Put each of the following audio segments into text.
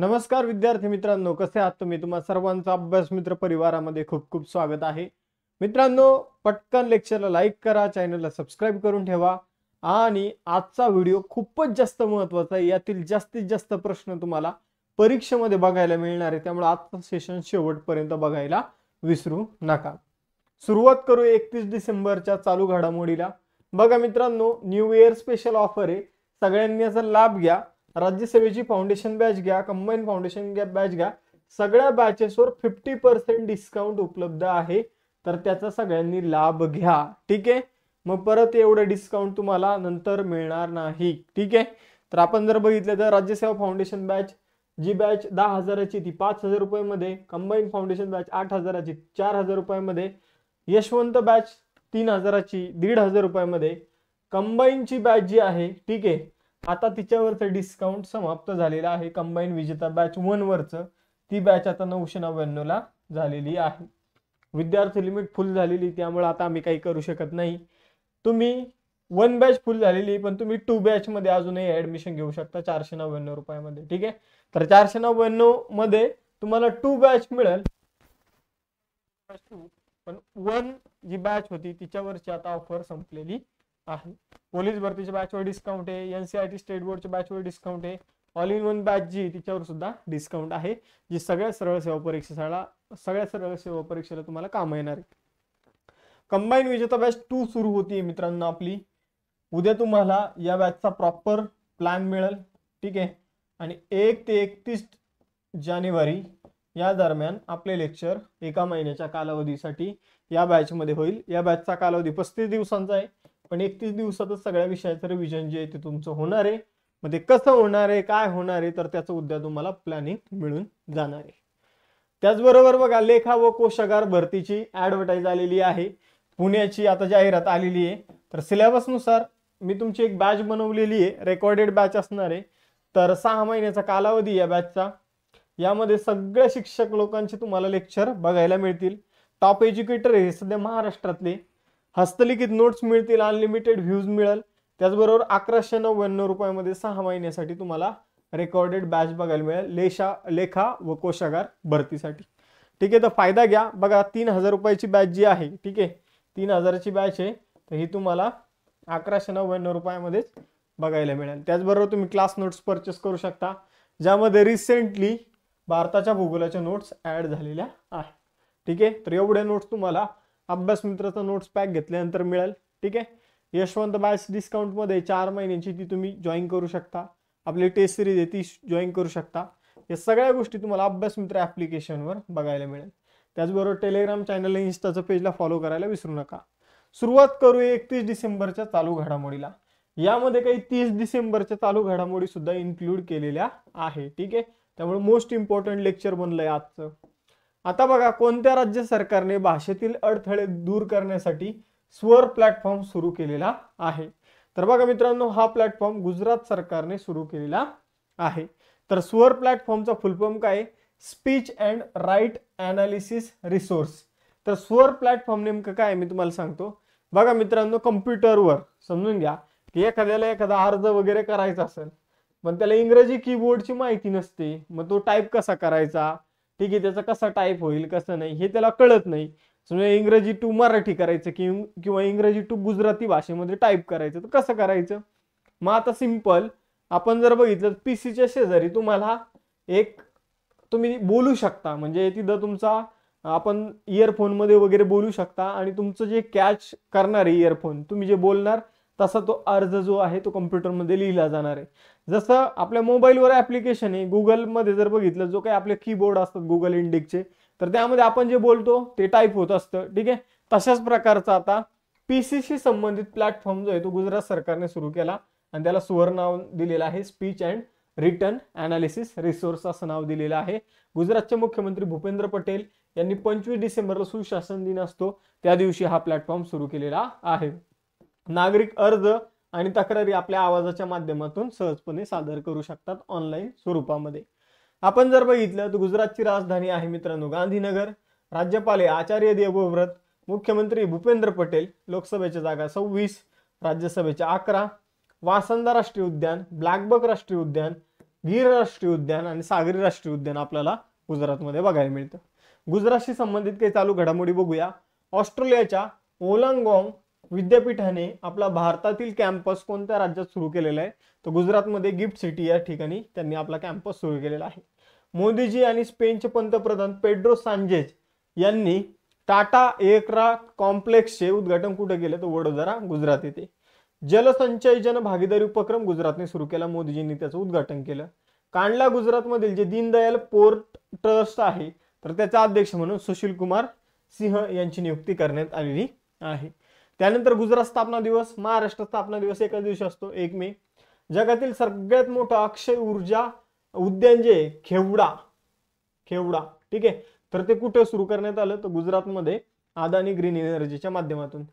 नमस्कार विद्यार्थी मित्रांनो, कसे आहात तुम्ही? तुम्हा सर्वांचा अभ्यास मित्र परिवारामध्ये खूप खूप स्वागत आहे. मित्रांनो, पटकन लेक्चरला लाईक करा, चॅनलला सबस्क्राईब करून ठेवा आणि आजचा व्हिडिओ खूपच जास्त महत्त्वाचा आहे. यातील जास्तीत जास्त प्रश्न तुम्हाला परीक्षेमध्ये बघायला मिळणार आहे, त्यामुळे आजचं सेशन शेवटपर्यंत बघायला विसरू नका. सुरुवात करू 31 डिसेंबरच्या चालू घडामोडीला. बघा मित्रांनो, न्यू इयर स्पेशल ऑफर आहे, सगळ्यांनी याचा लाभ घ्या. राज्यसेवेची फाउंडेशन बॅच घ्या, कंबाईन फाउंडेशन बॅच घ्या, सगळ्या बॅचेसवर 50% डिस्काउंट उपलब्ध आहे, तर त्याचा सगळ्यांनी लाभ घ्या. ठीक आहे, मग परत एवढं डिस्काउंट तुम्हाला नंतर मिळणार नाही. ठीक आहे, तर आपण जर बघितलं तर राज्यसेवा फाउंडेशन बॅच जी बॅच 10,000ची ती 5,000 रुपयामध्ये, कंबाईन फाउंडेशन बॅच 8,000ची 4,000 रुपयामध्ये, यशवंत बॅच 3,000ची 1,500 रुपयामध्ये, कंबाईनची बॅच जी आहे ठीक आहे आता तिच्यावरचं डिस्काउंट समाप्त झालेलं आहे. कंबाईन विजेता बॅच 1 वरचं ती बॅच आता 999 ला झालेली आहे. विद्यार्थी लिमिट फुल झालेली, त्यामुळे आता आम्ही काही करू शकत नाही. तुम्ही 1 बॅच फुल झालेली, पण तुम्ही 2 बॅच मध्ये अजूनही ऍडमिशन घेऊ शकता 499 रुपयामध्ये. ठीक आहे, तर 499 मध्ये तुम्हाला 2 बॅच मिळेल, पण 1 जी बॅच होती तिच्यावरची आता ऑफर संपलेली आहे. पोलीस भरतीच्या बॅचवर डिस्काउंट आहे, एनसीआरटी स्टेट बोर्डच्या बॅचवर डिस्काउंट आहे, ऑल इन वन बॅच जी तिच्यावर सुद्धा डिस्काउंट आहे, जी सगळ्या सरळ सेवा परीक्षेला तुम्हाला काम येणार आहे. कंबाईन विजेता बॅच 2 सुरू होती मित्रांनो आपली. उद्या तुम्हाला या बॅचचा प्रॉपर प्लॅन मिळेल. ठीक आहे, आणि 1 ते 31 जानेवारी या दरम्यान आपले लेक्चर एका महिन्याच्या कालावधीसाठी या बॅच मध्ये होईल. या बॅचचा कालावधी 35 दिवसांचा आहे, पण 31 दिवसातच सगळ्या विषयाचं रिव्हिजन जे आहे ते तुमचं होणार आहे. मध्ये कसं होणार आहे, काय होणार आहे, तर त्याचं उद्या तुम्हाला प्लॅनिंग मिळून जाणार आहे. त्याचबरोबर बघा, लेखा व कोशागार भरतीची ऍडव्हर्टाईज आलेली आहे, पुण्याची आता जाहिरात आलेली आहे. तर सिलेबस नुसार मी तुमची एक बॅच बनवलेली आहे, रेकॉर्डेड बॅच असणार आहे. तर 6 महिन्याचा कालावधी या बॅचचा. यामध्ये सगळ्या शिक्षक लोकांचे तुम्हाला लेक्चर बघायला मिळतील. टॉप एज्युकेटर आहे सध्या महाराष्ट्रातले. हस्तलिखित नोट्स मिळतील, अनलिमिटेड व्ह्यूज मिळेल. त्याचबरोबर 1199 रुपयामध्ये 6 महिन्यासाठी तुम्हाला रेकॉर्डेड बॅच बघायला मिळेल लेखा व कोशागार भरतीसाठी. ठीक आहे, तर फायदा घ्या. बघा, 3,000 रुपयाची बॅच जी आहे, ठीक आहे 3,000ची बॅच आहे, तर ही तुम्हाला 1199 रुपयामध्येच बघायला मिळेल. त्याचबरोबर तुम्ही क्लास नोट्स परचेस करू शकता, ज्यामध्ये रिसेंटली भारताच्या भूगोलाच्या नोट्स ऍड झालेल्या आहेत. ठीक आहे, तर एवढे नोट्स तुम्हाला अभ्यास मित्राचा नोट्स पॅक घेतल्यानंतर मिळेल. ठीक आहे, यशवंत बॅच डिस्काउंट मध्ये 4 महिन्यांची ती तुम्ही जॉईन करू शकता. आपली टेस्ट सिरीज आहे ती जॉईन करू शकता. या सगळ्या गोष्टी तुम्हाला अभ्यास मित्र ऍप्लिकेशनवर बघायला मिळेल. त्याचबरोबर टेलिग्राम चॅनल आणि इंस्टाचं पेजला फॉलो करायला विसरू नका. सुरुवात करू 31 डिसेंबरच्या चालू घडामोडीला. यामध्ये काही 30 डिसेंबरच्या चालू घडामोडी सुद्धा इन्क्लूड केलेल्या आहे. ठीक आहे, त्यामुळे मोस्ट इम्पॉर्टंट लेक्चर बनलंय आजचं. आता बघा, कोणत्या राज्य सरकारने भाषेतील अडथळे दूर करण्यासाठी स्वर प्लॅटफॉर्म सुरू केलेला आहे? तर बघा मित्रांनो, हा प्लॅटफॉर्म गुजरात सरकारने सुरू केलेला आहे. तर स्वर प्लॅटफॉर्मचा फुल फॉर्म काय? Speech and write analysis resource. तर स्वर प्लॅटफॉर्म नेमकं काय मी तुम्हाला सांगतो. बघा मित्रांनो, कम्प्युटरवर समजून घ्या की एखाद्याला एखादा अर्ज वगैरे करायचा असेल, पण त्याला इंग्रजी कीबोर्डची माहिती नसते, मग तो टाईप कसा करायचा, ठीक आहे त्याचा कसा टाईप होईल कसं नाही हे त्याला कळत नाही. समजा इंग्रजी टू मराठी करायचं किंवा इंग्रजी टू गुजराती भाषेमध्ये टाईप करायचं, तर कसं करायचं? मग आता सिंपल आपण जर बघितलं, पीसीच्या शेजारी तुम्हाला तुम्ही बोलू शकता, म्हणजे तिथं तुमचा आपण इयरफोन मध्ये वगैरे बोलू शकता, आणि तुमचं जे कॅच करणार आहे इयरफोन, तुम्ही जे बोलणार तसा तो अर्ज जो आहे तो कम्प्युटरमध्ये लिहिला जाणार आहे. जसं आपल्या मोबाईलवर ऍप्लिकेशन आहे, गुगलमध्ये जर बघितलं जो काही आपले कीबोर्ड असतात गुगल इंडेक्सचे, तर त्यामध्ये आपण जे बोलतो ते टाईप होत असतं. ठीक आहे, तशाच प्रकारचा आता पीसीशी संबंधित प्लॅटफॉर्म जो आहे तो गुजरात सरकारने सुरू केला, आणि त्याला सुवर्ण नाव दिलेलं आहे speech and written analysis resource असं नाव दिलेलं आहे. गुजरातचे मुख्यमंत्री भूपेंद्र पटेल यांनी 25 डिसेंबरला सुशासन दिन असतो त्या दिवशी हा प्लॅटफॉर्म सुरू केलेला आहे. नागरिक अर्ज आणि तक्रारी आपल्या आवाजाच्या माध्यमातून सहजपणे सादर करू शकतात ऑनलाईन स्वरूपामध्ये. आपण जर बघितलं तर गुजरातची राजधानी आहे मित्रांनो गांधीनगर. राज्यपाल आचार्य देवव्रत, मुख्यमंत्री भूपेंद्र पटेल. लोकसभेच्या जागा 26, राज्यसभेच्या 11. वासंदा राष्ट्रीय उद्यान, ब्लॅकबक राष्ट्रीय उद्यान, गीर राष्ट्रीय उद्यान आणि सागरी राष्ट्रीय उद्यान आपल्याला गुजरातमध्ये बघायला मिळतं. गुजरातशी संबंधित काही चालू घडामोडी बघूया. ऑस्ट्रेलियाच्या ओलांगॉंग विद्यापीठाने आपला भारतातील कॅम्पस कोणत्या राज्यात सुरू केलेला आहे? तर गुजरातमध्ये गिफ्ट सिटी या ठिकाणी त्यांनी आपला कॅम्पस सुरू केलेला आहे. मोदीजी आणि स्पेनचे पंतप्रधान पेड्रो सांचेझ यांनी टाटा एअरक्राफ्ट कॉम्प्लेक्सचे उद्घाटन कुठे केले? तर वडोदरा गुजरात येथे. जलसंचय जन भागीदारी उपक्रम गुजरातने सुरू केला, मोदीजींनी त्याचं उद्घाटन केलं. कांडला गुजरातमधील जे दीनदयाल पोर्ट ट्रस्ट आहे तर त्याचा अध्यक्ष म्हणून सुशील कुमार सिंह यांची नियुक्ती करण्यात आलेली आहे. त्यानंतर गुजरात स्थापना दिवस, महाराष्ट्र स्थापना दिवस एकाच दिवशी असतो, 1 मे. जगातील सगळ्यात मोठं अक्षय ऊर्जा उद्यान जे खेवडा, ठीक आहे, तर ते कुठे सुरू करण्यात आलं? तर गुजरातमध्ये अदानी ग्रीन एनर्जीच्या माध्यमातून.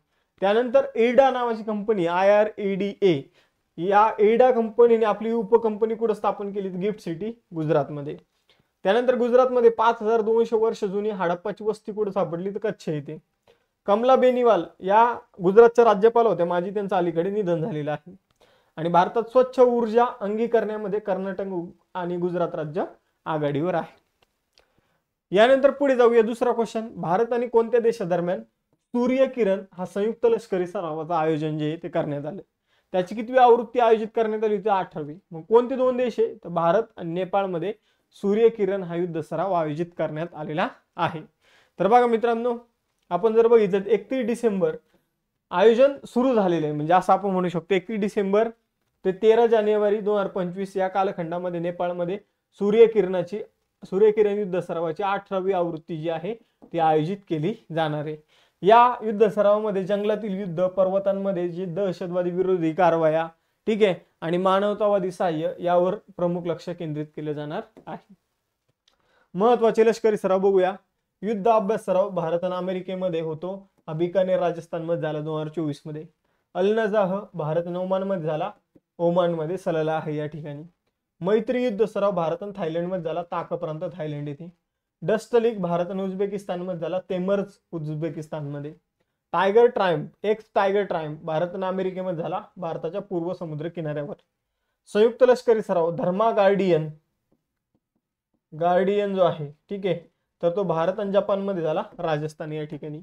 त्यानंतर एडा नावाची कंपनी, IREDA, या एडा कंपनीने आपली उपकंपनी कुठे स्थापन केली? गिफ्ट सिटी गुजरातमध्ये. त्यानंतर गुजरातमध्ये 5200 वर्ष जुनी हडप्पाची वस्ती कुठे सापडली? तर कच्छ येथे. कमला बेनिवाल या गुजरातच्या राज्यपाल होत्या, माजी त्यांचं अलीकडे निधन झालेलं आहे. आणि भारतात स्वच्छ ऊर्जा अंगीकरण्यामध्ये कर्नाटक आणि गुजरात राज्य आघाडीवर आहे. यानंतर पुढे जाऊया. दुसरा क्वेश्चन, भारत आणि कोणत्या देशादरम्यान सूर्यकिरण हा संयुक्त लष्करी सरावाचं आयोजन जे आहे ते करण्यात आलं? त्याची कितवी आवृत्ती आयोजित करण्यात आली होती? 8वी. मग कोणते 2 देश आहे? तर भारत आणि नेपाळमध्ये सूर्यकिरण हा युद्ध सराव आयोजित करण्यात आलेला आहे. तर बघा मित्रांनो, आपण जर बघितलं 31 डिसेंबर आयोजन सुरू झालेलं आहे, म्हणजे असं आपण म्हणू शकतो 31 डिसेंबर ते 13 जानेवारी 2025 या कालखंडामध्ये नेपाळमध्ये सूर्यकिरण युद्ध सरावाची 18वी आवृत्ती जी आहे ती आयोजित केली जाणार आहे. या युद्ध सरावामध्ये जंगलातील युद्ध, पर्वतांमध्ये जे दहशतवादी विरोधी कारवाया, ठीक आहे, आणि मानवतावादी सहाय्य यावर प्रमुख लक्ष केंद्रित केले जाणार आहे. महत्वाचे लष्करी सराव बघूया. युद्ध अभ्यास सराव भारत आणि अमेरिकेमध्ये होतो, बिकानेर राजस्थानमध्ये झाला 2024 मध्ये. अल-नजाह भारत आणि ओमानमध्ये झाला, ओमानमध्ये सलाला आहे या ठिकाणी. मैत्री युद्ध सराव भारत आणि थायलंडमध्ये झाला, ताक प्रांत थायलंड येथे. डस्ट लीग भारत आणि उझबेकिस्तानमध्ये झाला, तेमर्ज उझबेकिस्तानमध्ये. टायगर ट्रायम्फ भारत आणि अमेरिकेमध्ये झाला, भारताच्या पूर्व समुद्र किनाऱ्यावर. संयुक्त लष्करी सराव धर्मा गार्डियन जो आहे, ठीक आहे, तर तो भारत आणि जपानमध्ये झाला, राजस्थान या ठिकाणी.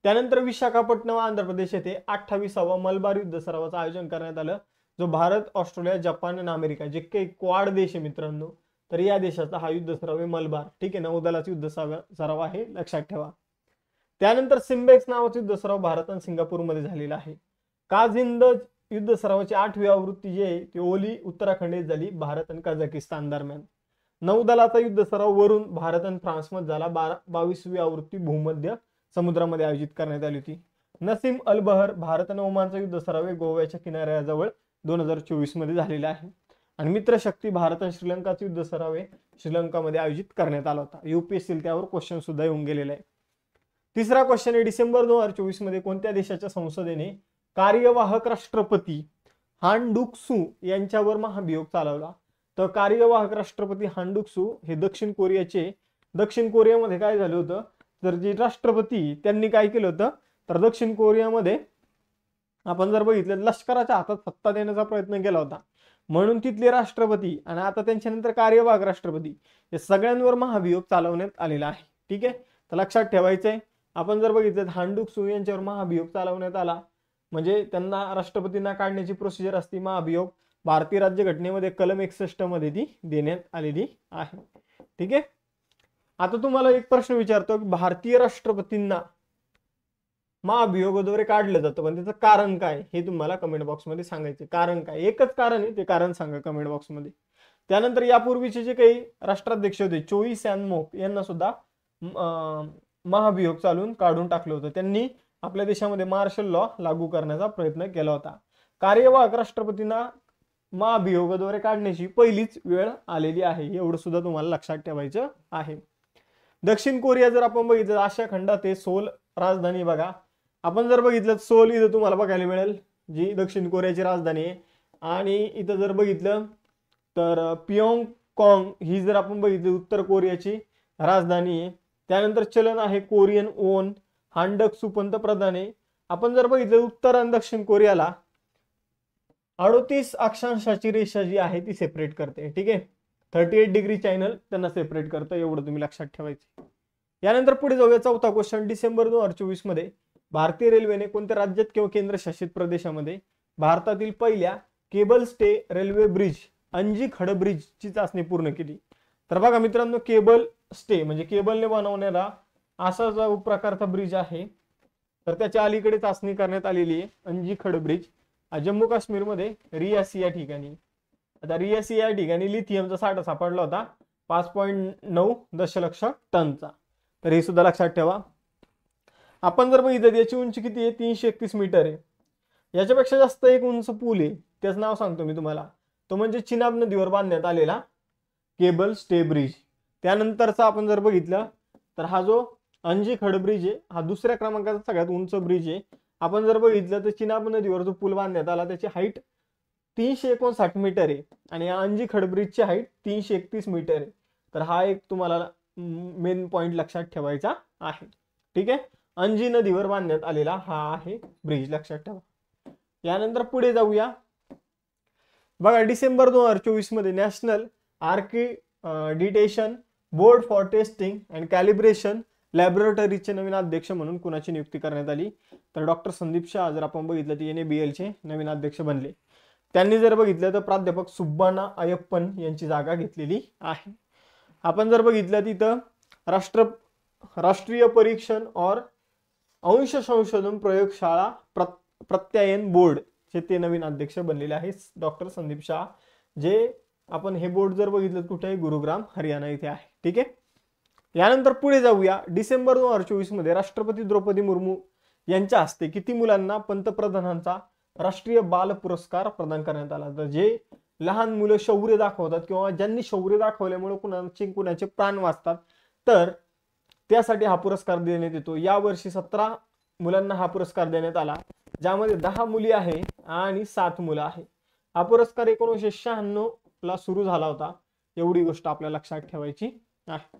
त्यानंतर विशाखापट्टणम आंध्र प्रदेश येथे 28वा मलबार युद्ध सरावाचं आयोजन करण्यात आलं, जो भारत, ऑस्ट्रेलिया, जपान आणि अमेरिका जे काही क्वाड देश आहे मित्रांनो, तर या देशाचा हा युद्ध सराव आहे मलबार, ठीक आहे. नौदलाचा युद्ध सराव आहे, लक्षात ठेवा. त्यानंतर सिम्बेक्स नावाचा युद्ध सराव भारत आणि सिंगापूरमध्ये झालेला आहे. काझिंद युद्ध सरावाची 8वी आवृत्ती जी आहे ती ओली उत्तराखंड येथे झाली, भारत आणि कझाकिस्तान दरम्यान. नौदलाचा युद्ध सराव वरून भारत आणि फ्रान्समध्ये झाला, 22वी आवृत्ती भूमध्य समुद्रामध्ये आयोजित करण्यात आली होती. नसीम अल बहर भारत आणि ओमानचा युद्ध सराव गोव्याच्या किनाऱ्याजवळ 2024 मध्ये झालेला आहे. आणि मित्रशक्ती भारत आणि श्रीलंकाचा युद्ध सराव श्रीलंकामध्ये आयोजित करण्यात आला होता. UPSC त्यावर क्वेश्चन सुद्धा येऊन गेलेला आहे. तिसरा क्वेश्चन आहे, डिसेंबर 2024 मध्ये कोणत्या देशाच्या संसदेने कार्यवाहक राष्ट्रपती हान डुक-सू यांच्यावर महाभियोग चालवला? तर कार्यवाहक राष्ट्रपती हान डुक-सू हे दक्षिण कोरियामध्ये काय झालं होतं, तर जे राष्ट्रपती त्यांनी काय केलं होतं, तर दक्षिण कोरियामध्ये आपण जर बघितलं लष्कराच्या हातात सत्ता देण्याचा प्रयत्न केला होता, म्हणून तिथले राष्ट्रपती आणि आता त्यांच्यानंतर कार्यवाहक राष्ट्रपती हे सगळ्यांवर महाभियोग चालवण्यात आलेला आहे, ठीक आहे. तर लक्षात ठेवायचंय, आपण जर बघितलं हान डुक-सू यांच्यावर महाभियोग चालवण्यात आला, म्हणजे त्यांना राष्ट्रपतींना काढण्याची प्रोसिजर असते महाभियोग. भारतीय राज्यघटनेमध्ये कलम 61 मध्ये ती देण्यात आलेली आहे, ठीक आहे. आता तुम्हाला एक प्रश्न विचारतो की भारतीय राष्ट्रपतींना महाभियोगाद्वारे काढलं जातं, पण त्याचं कारण काय हे तुम्हाला कमेंट बॉक्समध्ये सांगायचं. कारण काय? एकच कारण आहे, ते कारण सांगा कमेंट बॉक्समध्ये. त्यानंतर यापूर्वीचे जे काही राष्ट्राध्यक्ष होते चोई सॅनमोक यांना सुद्धा महाभियोग चालून काढून टाकलं होतं. त्यांनी आपल्या देशामध्ये मार्शल लॉ लागू करण्याचा प्रयत्न केला होता. कार्यवाहक राष्ट्रपतींना महाभियोगाद्वारे काढण्याची पहिलीच वेळ आलेली आहे, एवढं सुद्धा तुम्हाला लक्षात ठेवायचं आहे. दक्षिण कोरिया जर आपण बघितलं आशिया खंडात ते सोल राजधानी बघा. आपण जर बघितलं सोल इथं तुम्हाला बघायला मिळेल, जी दक्षिण कोरियाची राजधानी आहे. आणि इथं जर बघितलं तर पियोंगकॉंग ही जर आपण बघितली उत्तर कोरियाची राजधानी आहे. त्यानंतर चलन आहे कोरियन ओन. हान डक-सू पंतप्रधान आहे. आपण जर बघितलं उत्तर आणि दक्षिण कोरियाला 38 अक्षांशाची रेषा जी आहे ती सेपरेट करते, ठीक आहे. 38 डिग्री चॅनल त्यांना सेपरेट करतं, एवढं तुम्ही लक्षात ठेवायचं. यानंतर पुढे जाऊया. चौथा क्वेश्चन. डिसेंबर 2024 मध्ये भारतीय रेल्वेने कोणत्या राज्यात किंवा केंद्रशासित प्रदेशामध्ये भारतातील पहिल्या केबल स्टे रेल्वे ब्रिज अंजी खड ब्रिज ची चाचणी पूर्ण केली? तर बघा मित्रांनो, केबल स्टे म्हणजे केबलने बनवणारा असा जो प्रकारचा ब्रिज आहे, तर त्याच्या अलीकडे चाचणी करण्यात आलेली आहे अंजी खड ब्रिज, जम्मू काश्मीर मध्ये रियासी या ठिकाणी. आता रियासी या ठिकाणी लिथियमचा साठा सापडला होता 5.9 दशलक्ष टनचा. तर हे सुद्धा लक्षात ठेवा. आपण जर बघितलं याची उंची किती आहे, 331 मीटर आहे. याच्यापेक्षा जास्त एक उंच पूल आहे, त्याचं नाव सांगतो मी तुम्हाला, तो म्हणजे चिनाब नदीवर बांधण्यात आलेला केबल स्टे ब्रिज. त्यानंतरचा आपण जर बघितलं तर हा जो अंजी खड ब्रिज आहे हा दुसऱ्या क्रमांकाचा सगळ्यात उंच ब्रिज आहे. आपण जर बघितलं तर चिनाब नदीवर जो पूल बांधण्यात आला त्याची हाईट 359 मीटर आहे आणि अंजी खड ब्रिजची हाईट 331 मीटर आहे. तर हा एक तुम्हाला मेन पॉइंट लक्षात ठेवायचा आहे, ठीक आहे. अंजी नदीवर बांधण्यात आलेला हा आहे ब्रिज, लक्षात ठेवा. यानंतर पुढे जाऊया. बघा, डिसेंबर 2024 मध्ये national accreditation board for testing and calibration लॅबोरेटरीचे नवीन अध्यक्ष म्हणून कुणाची नियुक्ती करण्यात आली? तर डॉक्टर संदीप शाह जर आपण बघितलं तर NABL चे नवीन अध्यक्ष बनले. त्यांनी जर बघितलं तर प्राध्यापक सुब्बाना अय्यप्पन यांची जागा घेतलेली आहे. आपण जर बघितलं तिथं राष्ट्रीय परीक्षण और अंश संशोधन प्रयोगशाळा प्रत्यायन बोर्ड चे ते नवीन अध्यक्ष बनलेले आहेत डॉक्टर संदीप शाह. जे आपण हे बोर्ड जर बघितलं कुठे आहे, गुरुग्राम हरियाणा इथे आहे, ठीक आहे. यानंतर पुढे जाऊया. डिसेंबर 2024 मध्ये राष्ट्रपती द्रौपदी मुर्मू यांच्या हस्ते किती मुलांना पंतप्रधानांचा राष्ट्रीय बाल पुरस्कार प्रदान करण्यात आला? तर जे लहान मुलं शौर्य दाखवतात किंवा ज्यांनी शौर्य दाखवल्यामुळे कुणाचे प्राण वाचतात, तर त्यासाठी हा पुरस्कार देण्यात येतो. यावर्षी 17 मुलांना हा पुरस्कार देण्यात आला, ज्यामध्ये 10 मुली आहे आणि 7 मुलं आहे. हा पुरस्कार 1996 ला सुरू झाला होता, एवढी गोष्ट आपल्या लक्षात ठेवायची आहे,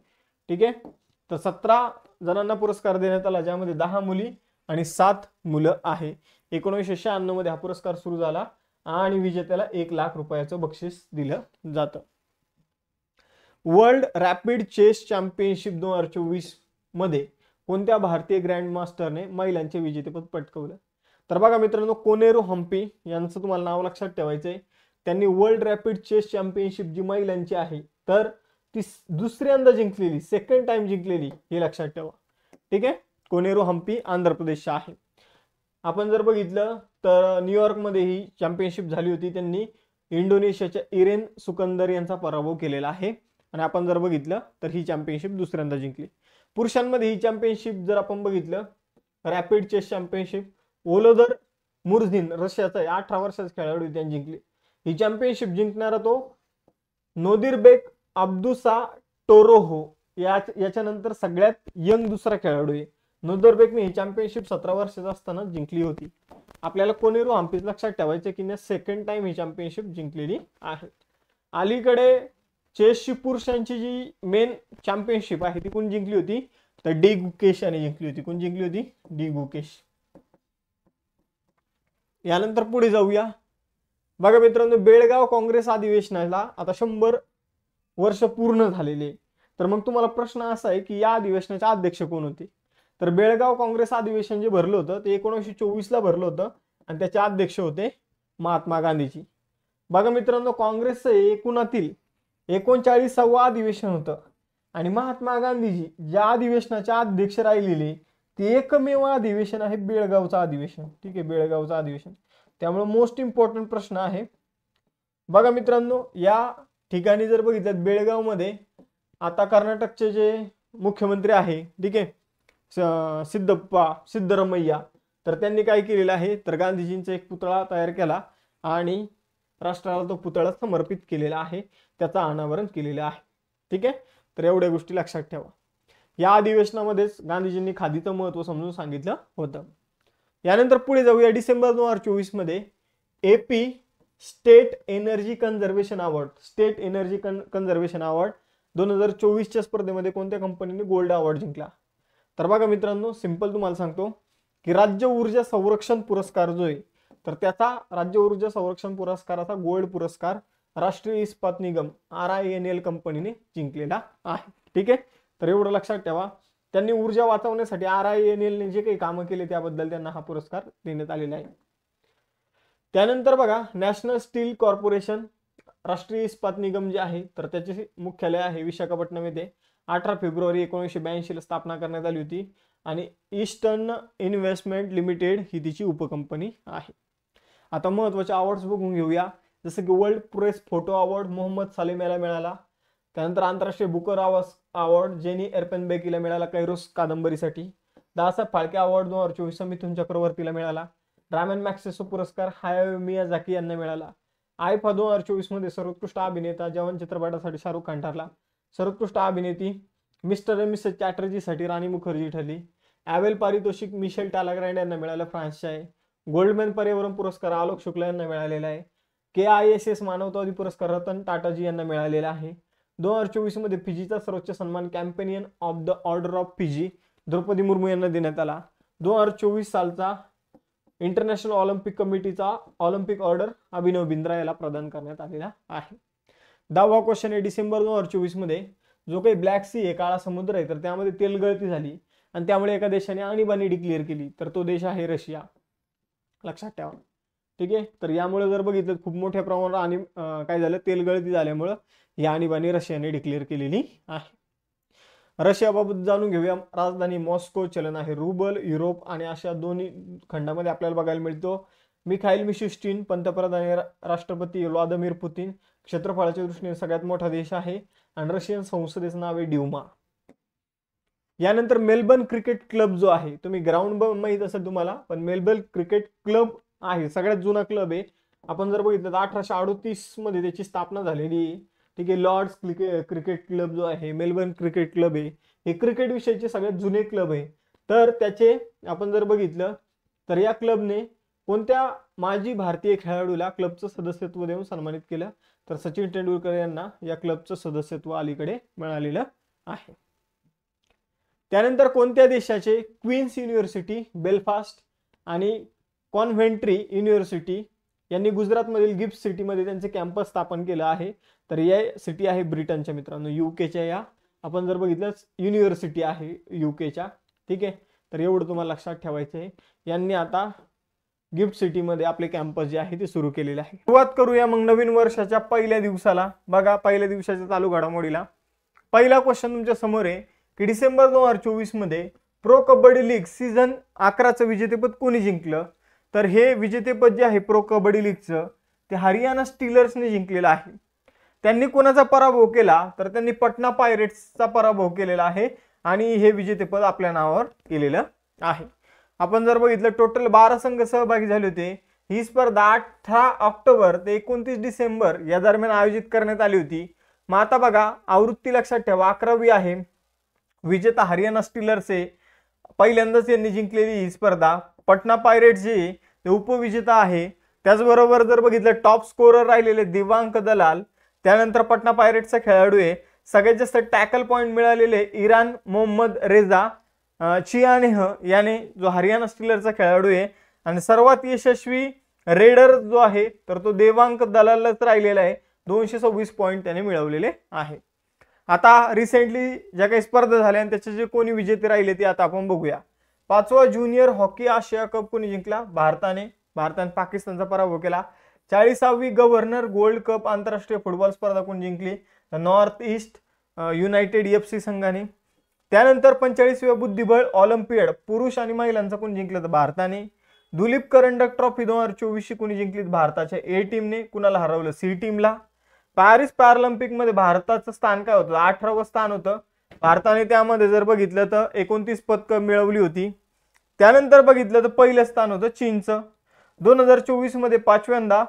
ठीक आहे. तर 17 जणांना पुरस्कार देण्यात आला, ज्यामध्ये 10 मुली आणि 7 मुलं आहे. 1996 मध्ये हा पुरस्कार सुरू झाला आणि विजेत्याला 1 लाख रुपयाचं बक्षीस दिलं जातं. वर्ल्ड रॅपिड चेस चॅम्पियनशिप 2024 मध्ये कोणत्या भारतीय ग्रँड मास्टरने महिलांचे विजेतेपद पटकावलं? तर बघा मित्रांनो, कोनेरू हम्पी यांचं तुम्हाला नाव लक्षात ठेवायचंय. त्यांनी वर्ल्ड रॅपिड चेस चॅम्पियनशिप जी महिलांची आहे तर ती दुसऱ्यांदा जिंकलेली, सेकंड टाइम जिंकलेली, हे लक्षात ठेवा, ठीक आहे. कोनेरू हम्पी आंध्र प्रदेशचा आहे. आपण जर बघितलं तर न्यूयॉर्क मध्ये ही चॅम्पियनशिप झाली होती, त्यांनी इंडोनेशियाच्या इरेन सुकंदर यांचा पराभव केलेला आहे. आणि आपण जर बघितलं तर ही चॅम्पियनशिप दुसऱ्यांदा जिंकली. पुरुषांमध्ये ही चॅम्पियनशिप जर आपण बघितलं, रॅपिड चेस चॅम्पियनशिप ओलोदर मुर्झिन रशियाचा 18 वर्षाचा खेळाडू त्यांनी जिंकली. ही चॅम्पियनशिप जिंकणारा तो नोदिरबेक अब्दुसा टोरोहो याच्यानंतर सगळ्यात यंग दुसरा खेळाडू आहे. नोदिरबेकने ही चॅम्पियनशिप 17 वर्षाचा असताना जिंकली होती. आपल्याला कोनेरू हम्पी लक्षात ठेवायचे की सेकंड टाइम ही चॅम्पियनशिप जिंकलेली आहे. अलीकडे चेसची पुरुषांची जी मेन चॅम्पियनशिप आहे ती कोण जिंकली होती? तर डी गुकेश यांनी जिंकली होती. कोण जिंकली होती? डी गुकेश. यानंतर पुढे जाऊया. बघा मित्रांनो, बेळगाव काँग्रेस अधिवेशनाला आता 100 वर्ष पूर्ण झालेले. तर मग तुम्हाला प्रश्न असा आहे की या अधिवेशनाचे अध्यक्ष कोण होते? तर बेळगाव काँग्रेस अधिवेशन जे भरलं होतं ते 1924 ला भरलं होतं आणि त्याचे अध्यक्ष होते महात्मा गांधीजी. बघा मित्रांनो, काँग्रेसचं एकूणातील 39वा अधिवेशन होतं आणि महात्मा गांधीजी ज्या अधिवेशनाचे अध्यक्ष राहिलेले ते एकमेव अधिवेशन आहे बेळगावचं अधिवेशन, ठीक आहे, बेळगावचं अधिवेशन. त्यामुळे मोस्ट इम्पॉर्टंट प्रश्न आहे. बघा मित्रांनो, या ठिकाणी जर बघितलं बेळगाव मध्ये आता कर्नाटकचे जे मुख्यमंत्री आहे, ठीक आहे, सिद्धरमैया, तर त्यांनी काय केलेलं आहे तर गांधीजींचा एक पुतळा तयार केला आणि राष्ट्राला तो पुतळा समर्पित केलेला आहे, त्याचा अनावरण केलेलं आहे, ठीक आहे. तर एवढ्या गोष्टी लक्षात ठेवा. या अधिवेशनामध्येच गांधीजींनी खादीचं महत्त्व समजून सांगितलं होतं. यानंतर पुढे जाऊया. डिसेंबर 2024 मध्ये AP state energy conservation award 2024च्या स्पर्धेमध्ये कोणत्या कंपनीने गोल्ड अवॉर्ड जिंकला? तर बघा मित्रांनो, सिंपल तुम्हाला सांगतो की राज्य ऊर्जा संरक्षण पुरस्कार जो आहे तर त्याचा राज्य ऊर्जा संरक्षण पुरस्काराचा गोल्ड पुरस्कार राष्ट्रीय इस्पात निगम RINL कंपनीने जिंकलेला आहे. ठीक आहे, तर एवढं लक्षात ठेवा. त्यांनी ऊर्जा वाचवण्यासाठी RINL ने जे काही कामं केले त्याबद्दल त्यांना हा पुरस्कार देण्यात आलेला आहे. त्यानंतर बघा, नॅशनल स्टील कॉर्पोरेशन राष्ट्रीय इस्पात निगम जे आहे तर त्याचे मुख्यालय आहे विशाखापट्टणम येथे. 18 फेब्रुवारी 1982 ला स्थापना करण्यात आली होती आणि ईस्टर्न इन्व्हेस्टमेंट लिमिटेड ही तिची उपकंपनी आहे. आता महत्त्वाचे अवॉर्ड्स बघून घेऊया. जसं की world press photo award Mohammed Salem याला मिळाला. त्यानंतर आंतरराष्ट्रीय बुकर अवॉर्ड जेनी एरपेनबेकीला मिळाला कैरोस कादंबरीसाठी. दादासाहेब फाळके अवॉर्ड 2024 मिथुन चक्रवर्तीला मिळाला. रामन मॅग्सेसे पुरस्कार हायाओ मियाझाकी यांना मिळाला. आयफा 2024 मध्ये सर्वोत्कृष्ट अभिनेता जवान चित्रपटासाठी शाहरुख खान ठरला. सर्वोत्कृष्ट अभिनेती mister end Mrs चॅटर्जीसाठी Rani Mukherjee ठरली. ॲवेल पारितोषिक मिशेल टालाग्रँड यांना मिळालं, फ्रान्सचे आहे. गोल्डमॅन पर्यावरण पुरस्कार आलोक शुक्ला यांना मिळालेला आहे. KISS मानवतावादी पुरस्कार रतन टाटाजी यांना मिळालेला आहे. 2024 मध्ये फिजीचा सर्वोच्च सन्मान companion of the order of Fiji Droupadi Murmu यांना देण्यात आला. 2024 सालचा इंटरनॅशनल ऑलिम्पिक कमिटीचा ऑलिम्पिक ऑर्डर अभिनव बिंद्रा याला प्रदान करण्यात आलेला आहे. 10वा क्वेश्चन आहे, डिसेंबर 2024 मध्ये जो काही ब्लॅक सी आहे, काळा समुद्र आहे, तर त्यामध्ये तेलगळती झाली आणि त्यामुळे एका देशाने आणीबाणी डिक्लेअर केली, तर तो देश आहे रशिया. लक्षात ठेवा. ठीक आहे, तर यामुळे जर बघितलं खूप मोठ्या प्रमाणावर आणि काय झालं, तेलगळती झाल्यामुळं ही आणीबाणी रशियाने डिक्लेअर केलेली आहे. रशियाबाबत जाणून घेऊया. राजधानी मॉस्को, चलन आहे रुबल. युरोप आणि आशिया दोन्ही खंडामध्ये आपल्याला बघायला मिळतो. मिखाईल मिशुस्टिन पंतप्रधान, राष्ट्रपती व्लादिमीर पुतिन. क्षेत्रफळाच्या दृष्टीने सगळ्यात मोठा देश आहे आणि रशियन संसदेचं नाव आहे ड्यूमा. यानंतर मेलबर्न क्रिकेट क्लब जो आहे, तुम्ही ग्राउंड माहित असेल तुम्हाला, पण मेलबर्न क्रिकेट क्लब आहे सगळ्यात जुना क्लब आहे. आपण जर बघितलं तर 1838 मध्ये त्याची स्थापना झालेली आहे. ठीक आहे, लॉर्ड्स क्रिकेट क्लब जो आहे, मेलबर्न क्रिकेट क्लब आहे, हे क्रिकेट विषयीचे सगळ्यात जुने क्लब आहे. तर त्याचे आपण जर बघितलं तर या क्लबने कोणत्या माजी भारतीय खेळाडूला क्लबचं सदस्यत्व देऊन सन्मानित केलं, तर सचिन तेंडुलकर यांना या क्लबचं सदस्यत्व अलीकडे मिळालेलं आहे. त्यानंतर कोणत्या देशाचे क्वीन्स युनिव्हर्सिटी बेलफास्ट आणि कॉन्व्हेंट्री युनिव्हर्सिटी यांनी गुजरातमधील गिफ्ट सिटीमध्ये त्यांचे कॅम्पस स्थापन केलं आहे, तर या सिटी आहे ब्रिटनच्या मित्रांनो, युकेच्या. या आपण जर बघितलं युनिव्हर्सिटी आहे युकेच्या. ठीक आहे, तर एवढं तुम्हाला लक्षात ठेवायचं आहे. यांनी आता गिफ्ट सिटीमध्ये आपले कॅम्पस जे आहे ते सुरू केलेले आहे. सुरुवात करूया मग नवीन वर्षाच्या पहिल्या दिवसाला. बघा, पहिल्या दिवसाच्या चालू घडामोडीला पहिला क्वेश्चन तुमच्या समोर आहे की डिसेंबर 2024 मध्ये प्रो कबड्डी लीग सीझन 11चं विजेतेपद कोणी जिंकलं, तर हे विजेतेपद जे आहे प्रो कबड्डी लीगचं ते हरियाणा स्टीलर्सने जिंकलेलं आहे. त्यांनी कोणाचा पराभव केला, तर त्यांनी पटना पायरेट्सचा पराभव केलेला आहे आणि हे विजेतेपद आपल्या नावावर केलेलं आहे. आपण जर बघितलं टोटल 12 संघ सहभागी झाले होते. ही स्पर्धा 18 ऑक्टोबर ते 29 डिसेंबर या दरम्यान आयोजित करण्यात आली होती. मग आता बघा, आवृत्ती लक्षात ठेवा, 11वी आहे. विजेता हरियाणा स्टीलर्स आहे, पहिल्यांदाच यांनी जिंकलेली ही स्पर्धा. पटना पायरेट्स जे ते उपविजेता आहे. त्याचबरोबर जर बघितलं टॉप स्कोरर राहिलेले दिवांक दलाल. त्यानंतर पटना पायरेट्सचा खेळाडू आहे. सगळ्यात जास्त टॅकल पॉईंट मिळालेले इरान मोहम्मद रेजा चियानेह याने, जो हरियाणा स्टीलरचा खेळाडू आहे. आणि सर्वात यशस्वी रेडर जो आहे तर तो देवांक दलालच राहिलेला आहे. 226 पॉईंट त्याने मिळवलेले आहे. आता रिसेंटली ज्या काही स्पर्धा झाल्या आणि त्याचे जे कोणी विजेते राहिले ते आता आपण बघूया. 5वा ज्युनियर हॉकी आशिया कप कोणी जिंकला, भारताने पाकिस्तानचा पराभव केला. 40वी गव्हर्नर गोल्ड कप आंतरराष्ट्रीय फुटबॉल स्पर्धा कोणी जिंकली, तर नॉर्थ ईस्ट युनायटेड FC संघाने. त्यानंतर 45व्या बुद्धिबळ ऑलिम्पियाड पुरुष आणि महिलांचा कोणी जिंकलं, तर भारताने. दुलीप करंडक ट्रॉफी 2024 कोणी जिंकली, भारताच्या A टीमने. कुणाला हरवलं, C टीमला. पॅरिस पॅरालिम्पिक मध्ये भारताचं स्थान काय होतं, 18वं स्थान होतं. भारताने त्यामध्ये जर बघितलं तर 29 पदकं मिळवली होती. त्यानंतर बघितलं तर पहिलं स्थान होतं चीनचं. 2024 मध्ये 5व्यांदा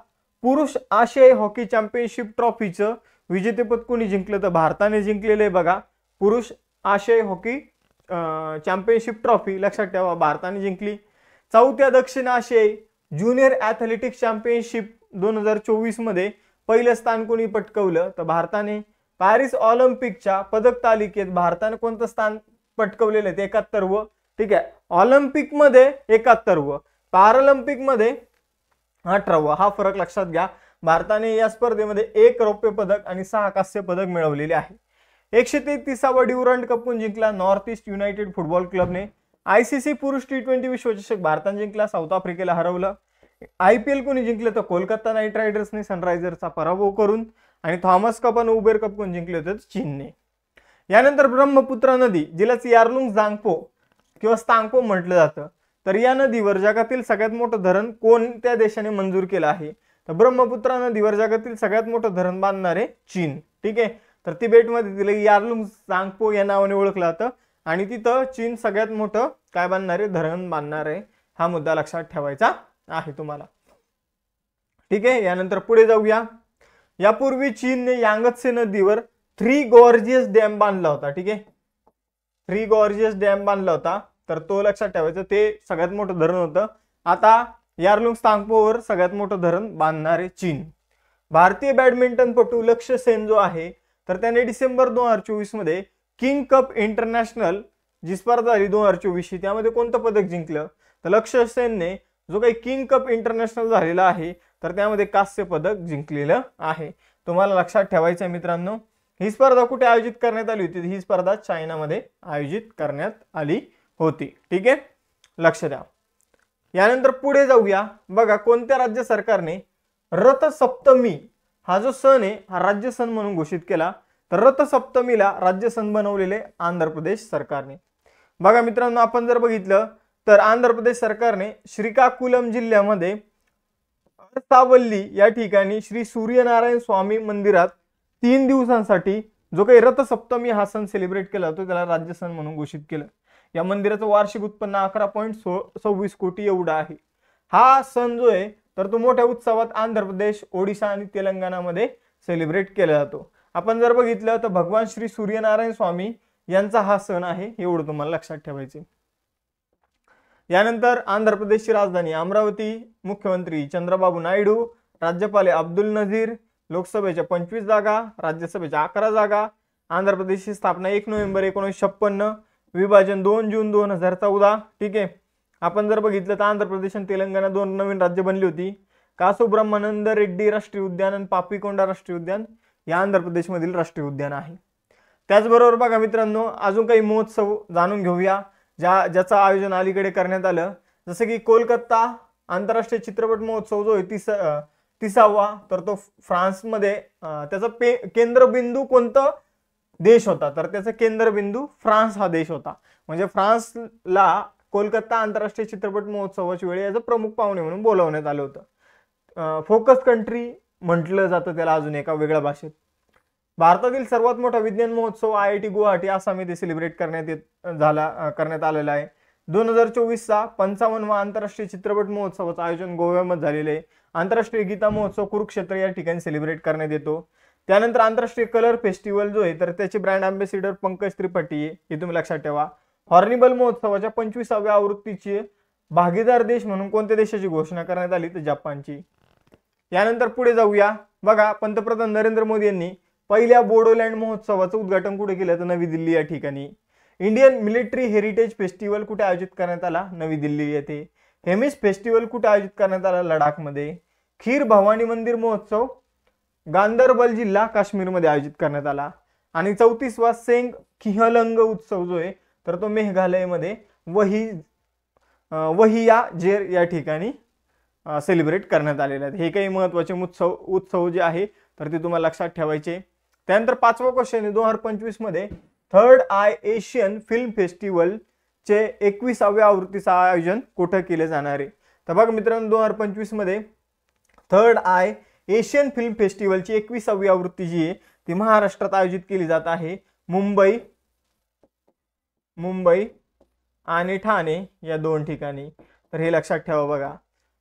पुरुष आशियाई हॉकी चॅम्पियनशिप ट्रॉफीचं विजेतेपद कोणी जिंकलं, तर भारताने जिंकलेलं आहे. बघा, पुरुष आशियाई हॉकी चॅम्पियनशिप ट्रॉफी लक्षात ठेवा, भारताने जिंकली. 4थ्या दक्षिण आशियाई ज्युनियर ॲथलेटिक्स चॅम्पियनशिप 2024 मध्ये पहिलं स्थान कोणी पटकवलं, तर भारताने. पॅरिस ऑलिम्पिकच्या पदक तालिकेत भारताने कोणतं स्थान पटकवलेलं आहे, 71वं. ठीक आहे, ऑलिम्पिक मध्ये 71वं, पॅरालिम्पिक मध्ये 18वा. हा फरक लक्षात घ्या. भारताने या स्पर्धेमध्ये 1 रौप्य पदक आणि 6 कांस्य पदक मिळवलेले आहे. 133वा ड्युरंड कप जिंकला नॉर्थ ईस्ट युनायटेड फुटबॉल क्लबने. आयसीसी पुरुष T20 विश्वचषक भारताने जिंकला, साऊथ आफ्रिकेला हरवलं. IPL कोणी जिंकले तर कोलकाता नाईट रायडर्सने सनरायझर्सचा पराभव करून. आणि थॉमस कप आणि उबेर कप कोण जिंकले होते चीनने. यानंतर ब्रह्मपुत्रा नदी, जिला यार्लुंग झांगपो किंवा स्तांगपो म्हटलं जातं, तर या नदीवर जगातील सगळ्यात मोठं धरण कोणत्या देशाने मंजूर केलं आहे? तर ब्रह्मपुत्रा नदीवर जगातील सगळ्यात मोठं धरण बांधणारे चीन. ठीक आहे. तर तिबेटमध्ये तिला यार्लुंग झांगपो या नावाने ओळखलं जातं आणि तिथं चीन सगळ्यात मोठं काय बांधणारे धरण बांधणारे. हा मुद्दा लक्षात ठेवायचा आहे तुम्हाला. ठीक आहे. यानंतर पुढे जाऊया. यापूर्वी चीनने यांगत्से नदीवर 3 गॉर्जियस डॅम बांधला होता. ठीक आहे. 3 गॉर्जियस डॅम बांधला होता, तर तो लक्षात ठेवायचा. ते सगळ्यात मोठं धरण होतं. आता यार्लुंग झांगपोवर सगळ्यात मोठं धरण बांधणारे चीन. भारतीय बॅडमिंटनपटू लक्ष्य सेन जो आहे, तर त्याने डिसेंबर 2024 मध्ये किंग कप इंटरनॅशनल जी स्पर्धा झाली 2024 त्यामध्ये कोणतं पदक जिंकलं? तर लक्ष्य सेनने जो काही किंग कप इंटरनॅशनल झालेला आहे, तर त्यामध्ये कांस्य पदक जिंकलेलं आहे. तुम्हाला लक्षात ठेवायचं आहे मित्रांनो. ही स्पर्धा कुठे आयोजित करण्यात आली होती? ही स्पर्धा चायनामध्ये आयोजित करण्यात आली होती. ठीक आहे, लक्ष द्या. यानंतर पुढे जाऊया. बघा, कोणत्या राज्य सरकारने रथसप्तमी हा जो सण आहे हा राज्य सण म्हणून घोषित केला? तर रथसप्तमीला राज्य सण बनवलेले आंध्र प्रदेश सरकारने. बघा मित्रांनो, आपण जर बघितलं तर आंध्र प्रदेश सरकारने श्रीकाकुलम जिल्ह्यामध्ये अरसावल्ली या ठिकाणी श्री सूर्यनारायण स्वामी मंदिरात 3 दिवसांसाठी जो काही रथसप्तमी हा सण सेलिब्रेट केला जातो त्याला राज्य सण म्हणून घोषित केलं. या मंदिराचं वार्षिक उत्पन्न 11.26 कोटी एवढं आहे. हा सण जो आहे तर तो मोठ्या उत्सवात आंध्र प्रदेश, ओडिशा आणि तेलंगणामध्ये सेलिब्रेट केला जातो. आपण जर बघितलं तर भगवान श्री सूर्यनारायण स्वामी यांचा हा सण आहे, एवढं तुम्हाला लक्षात ठेवायचे. यानंतर आंध्र प्रदेशची राजधानी अमरावती, मुख्यमंत्री चंद्रबाबू नायडू, राज्यपाल अब्दुल नझीर, लोकसभेच्या 25 जागा, राज्यसभेच्या 11 जागा. आंध्र प्रदेशची स्थापना 1 नोव्हेंबर 1956, विभाजन 2 जून 2014. ठीक आहे. आपण जर बघितलं तर आंध्र प्रदेश आणि तेलंगणा 2 नवीन राज्य बनली होती. कासुब्रह्मानंद रेड्डी राष्ट्रीय उद्यान आणि पापीकोंडा राष्ट्रीय उद्यान या आंध्र प्रदेशमधील राष्ट्रीय उद्यान आहे. त्याचबरोबर बघा मित्रांनो, अजून काही महोत्सव जाणून घेऊया ज्याचं आयोजन अलीकडे करण्यात आलं. जसं की कोलकाता आंतरराष्ट्रीय चित्रपट महोत्सव जो आहे 30वा, तर तो फ्रान्समध्ये. त्याचा केंद्रबिंदू कोणतं देश होता? तर त्याचा केंद्रबिंदू फ्रान्स हा देश होता. म्हणजे फ्रान्सला कोलकाता आंतरराष्ट्रीय चित्रपट महोत्सवाच्या वेळी याचं प्रमुख पाहुणे म्हणून बोलावण्यात आलं होतं. फोकस कंट्री म्हटलं जातं त्याला अजून एका वेगळ्या भाषेत. भारतातील सर्वात मोठा विज्ञान महोत्सव IIT गुवाहाटी आसाम येथे सेलिब्रेट करण्यात आलेला आहे. 2024चा 55वा आंतरराष्ट्रीय चित्रपट महोत्सवाचं आयोजन गोव्यामध्ये झालेलं आहे. आंतरराष्ट्रीय गीता महोत्सव कुरुक्षेत्र या ठिकाणी सेलिब्रेट करण्यात येतो. त्यानंतर आंतरराष्ट्रीय कलर फेस्टिवल जो आहे तर त्याचे ब्रँड अँबॅसिडर पंकज त्रिपाठी आहे, हे तुम्ही लक्षात ठेवा. हॉर्निबल महोत्सवाच्या 25व्या आवृत्तीची भागीदार देश म्हणून कोणत्या देशाची घोषणा करण्यात आली? तर जपानची. यानंतर पुढे जाऊया. बघा, पंतप्रधान नरेंद्र मोदी यांनी पहिल्या बोडोलँड महोत्सवाचं उद्घाटन कुठे केलं? तर नवी दिल्ली या ठिकाणी. इंडियन मिलिटरी हेरिटेज फेस्टिवल कुठे आयोजित करण्यात आला? नवी दिल्ली येथे. हेमिस फेस्टिवल कुठे आयोजित करण्यात आला? लडाखमध्ये. खीर भवानी मंदिर महोत्सव गांदरबल जिल्हा काश्मीरमध्ये आयोजित करण्यात आला. आणि 34वा सेंग खिहलंग उत्सव जो आहे तर तो मेघालयमध्ये वहिया जेर या ठिकाणी सेलिब्रेट करण्यात आलेले आहेत. हे काही महत्त्वाचे उत्सव जे आहे तर ते तुम्हाला लक्षात ठेवायचे. त्यानंतर 5वा क्वेश्चन आहे 2025 मध्ये third I Asian film festival चे 21व्या आवृत्तीचं आयोजन कुठे केले जाणार आहे? तर बघा मित्रांनो, 2025 मध्ये थर्ड आय एशियन फिल्म फेस्टिवलची 21वी आवृत्ती जी आहे ती महाराष्ट्रात आयोजित केली जात आहे. मुंबई आणि ठाणे या 2 ठिकाणी. तर हे लक्षात ठेवा. बघा,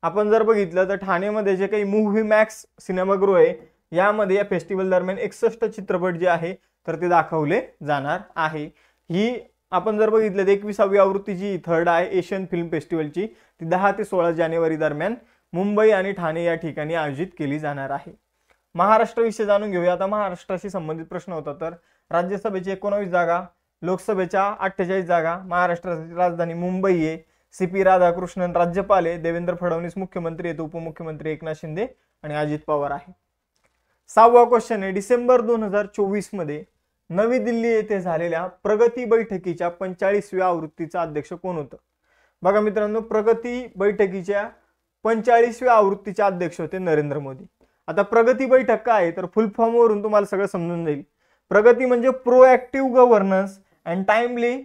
आपण जर बघितलं तर ठाणेमध्ये जे काही मूव्ही मॅक्स सिनेमागृह आहे यामध्ये या फेस्टिवल दरम्यान 61 चित्रपट जे आहे तर ते दाखवले जाणार आहे. ही आपण जर बघितलं तर 21वी आवृत्तीची थर्ड आय एशियन फिल्म फेस्टिवलची ती 10 ते 16 जानेवारी दरम्यान मुंबई आणि ठाणे या ठिकाणी आयोजित केली जाणार आहे. महाराष्ट्राविषयी जाणून घेऊया. आता महाराष्ट्राशी संबंधित प्रश्न होता. तर राज्यसभेची 19 जागा, लोकसभेच्या 48 जागा, महाराष्ट्राची राजधानी मुंबई आहे, CP राधाकृष्णन राज्यपाल आहे, देवेंद्र फडणवीस मुख्यमंत्री आहेत, उपमुख्यमंत्री एकनाथ शिंदे आणि अजित पवार आहे. 6वा क्वेश्चन आहे, डिसेंबर 2024 मध्ये नवी दिल्ली येथे झालेल्या प्रगती बैठकीच्या 45व्या आवृत्तीचा अध्यक्ष कोण होतं? बघा मित्रांनो, प्रगती बैठकीच्या 45व्या आवृत्तीचे अध्यक्ष होते नरेंद्र मोदी. आता प्रगती बैठक काय आहे तर फुल फॉर्म वरून तुम्हाला सगळं समजून जाईल. प्रगती म्हणजे proactive governance and timely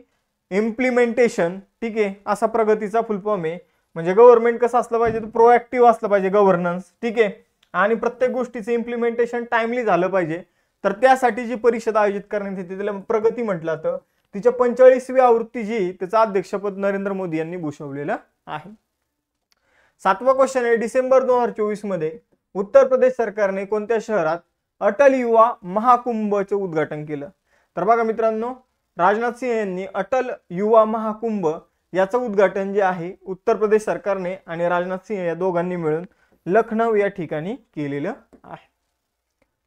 implementation, ठीक आहे, असा प्रगतीचा फुल फॉर्म आहे. म्हणजे गव्हर्नमेंट कसं असलं पाहिजे तर प्रोएक्टिव्ह असलं पाहिजे गव्हर्नन्स, ठीक आहे, आणि प्रत्येक गोष्टीचं इम्प्लिमेंटेशन टाइमली झालं पाहिजे. तर त्यासाठी जी परिषद आयोजित करण्यात येते त्याला प्रगती म्हटलं जातं. तिच्या 45वी आवृत्ती जी त्याचं अध्यक्षपद नरेंद्र मोदी यांनी भूषवलेलं आहे. 7वा क्वेश्चन आहे, डिसेंबर 2024 मध्ये उत्तर प्रदेश सरकारने कोणत्या शहरात अटल युवा महाकुंभचे उद्घाटन केलं? तर बघा मित्रांनो, राजनाथ सिंह यांनी अटल युवा महाकुंभ याचं उद्घाटन जे आहे उत्तर प्रदेश सरकारने आणि राजनाथ सिंह या दोघांनी मिळून लखनौ या ठिकाणी केलेलं आहे.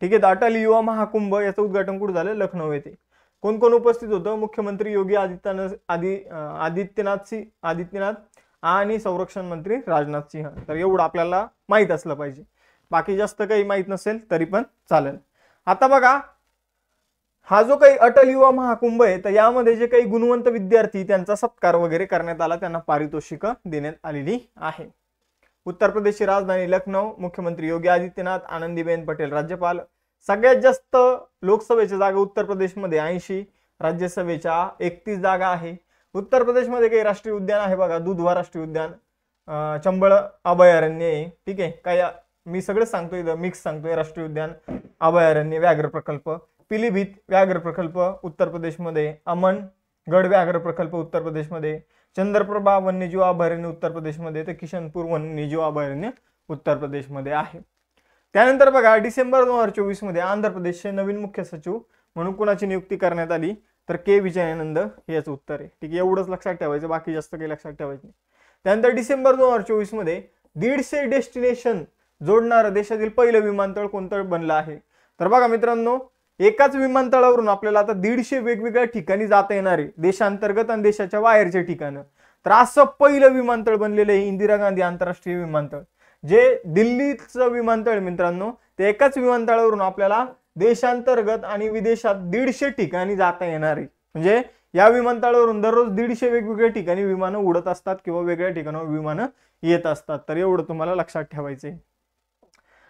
ठीक आहे, अटल युवा महाकुंभ याचं उद्घाटन कुठे झालं? लखनौ येथे. कोण कोण उपस्थित होतं? मुख्यमंत्री योगी आदित्यनाथ आणि संरक्षण मंत्री राजनाथ सिंह. तर एवढं आपल्याला माहित असलं पाहिजे, बाकी जास्त काही माहित नसेल तरी पण चालेल. आता बघा, हा जो काही अटल युवा महाकुंभ आहे तर यामध्ये जे काही गुणवंत विद्यार्थी त्यांचा सत्कार वगैरे करण्यात आला, त्यांना पारितोषिक देण्यात आलेली आहे. उत्तर प्रदेशची राजधानी लखनौ, मुख्यमंत्री योगी आदित्यनाथ, आनंदीबेन पटेल राज्यपाल. सगळ्यात जास्त लोकसभेच्या जागा उत्तर प्रदेशमध्ये 80, राज्यसभेच्या 31 जागा आहे. उत्तर प्रदेशमध्ये काही राष्ट्रीय उद्यान आहे बघा, दुधवा राष्ट्रीय उद्यान, चंबळ अभयारण्य आहे, ठीक आहे, काय मी सगळं सांगतोय, मिक्स सांगतोय, राष्ट्रीय उद्यान, अभयारण्य, व्याघ्र प्रकल्प, पिलीभीत व्याघ्र प्रकल्प उत्तर प्रदेशमध्ये, अमनगड व्याघ्र प्रकल्प उत्तर प्रदेशमध्ये, चंद्रप्रभा वन्यजीव अभयारण्य उत्तर प्रदेशमध्ये, तर किशनपूर वन्यजीव अभयारण्य उत्तर प्रदेशमध्ये आहे. त्यानंतर बघा, डिसेंबर 2024 मध्ये आंध्र प्रदेशचे नवीन मुख्य सचिव म्हणून कुणाची नियुक्ती करण्यात आली? तर के विजयानंद हेच उत्तर आहे. ठीक आहे, एवढंच लक्षात ठेवायचं, बाकी जास्त काही लक्षात ठेवायचं नाही. त्यानंतर डिसेंबर 2024 मध्ये 150 डेस्टिनेशन जोडणारं देशातील पहिलं विमानतळ कोणतं बनलं आहे? तर बघा मित्रांनो, एकाच विमानतळावरून आपल्याला आता 150 वेगवेगळ्या ठिकाणी जाता येणार आहे, देशांतर्गत आणि देशाच्या बाहेरच्या ठिकाणं. तर असं पहिलं विमानतळ बनलेलं आहे इंदिरा गांधी आंतरराष्ट्रीय विमानतळ. जे दिल्लीचं विमानतळ मित्रांनो, ते एकाच विमानतळावरून आपल्याला देशांतर्गत आणि विदेशात 150 ठिकाणी जाता येणार आहे. म्हणजे या विमानतळावरून दररोज 150 वेगवेगळ्या ठिकाणी विमानं उडत असतात किंवा वेगळ्या ठिकाणावर विमानं येत असतात. तर एवढं तुम्हाला लक्षात ठेवायचंय.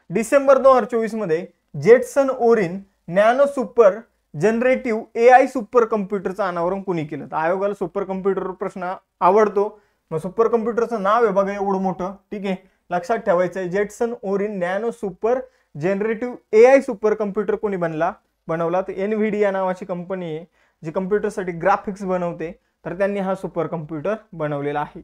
डिसेंबर 2024 मध्ये Jetson Orin nano super generative AI super कम्प्युटरचं अनावरण कोणी केलं? तर आयोगाला सुपर कम्प्युटर प्रश्न आवडतो, मग सुपर कम्प्युटरचं नाव आहे बघा एवढं मोठं, ठीक आहे, लक्षात ठेवायचंय. Jetson Orin nano super generative AI super computer कोणी बनवला? तर NVIDIA नावाची कंपनी आहे जी कम्प्युटरसाठी ग्राफिक्स बनवते, तर त्यांनी हा सुपर कम्प्युटर बनवलेला आहे.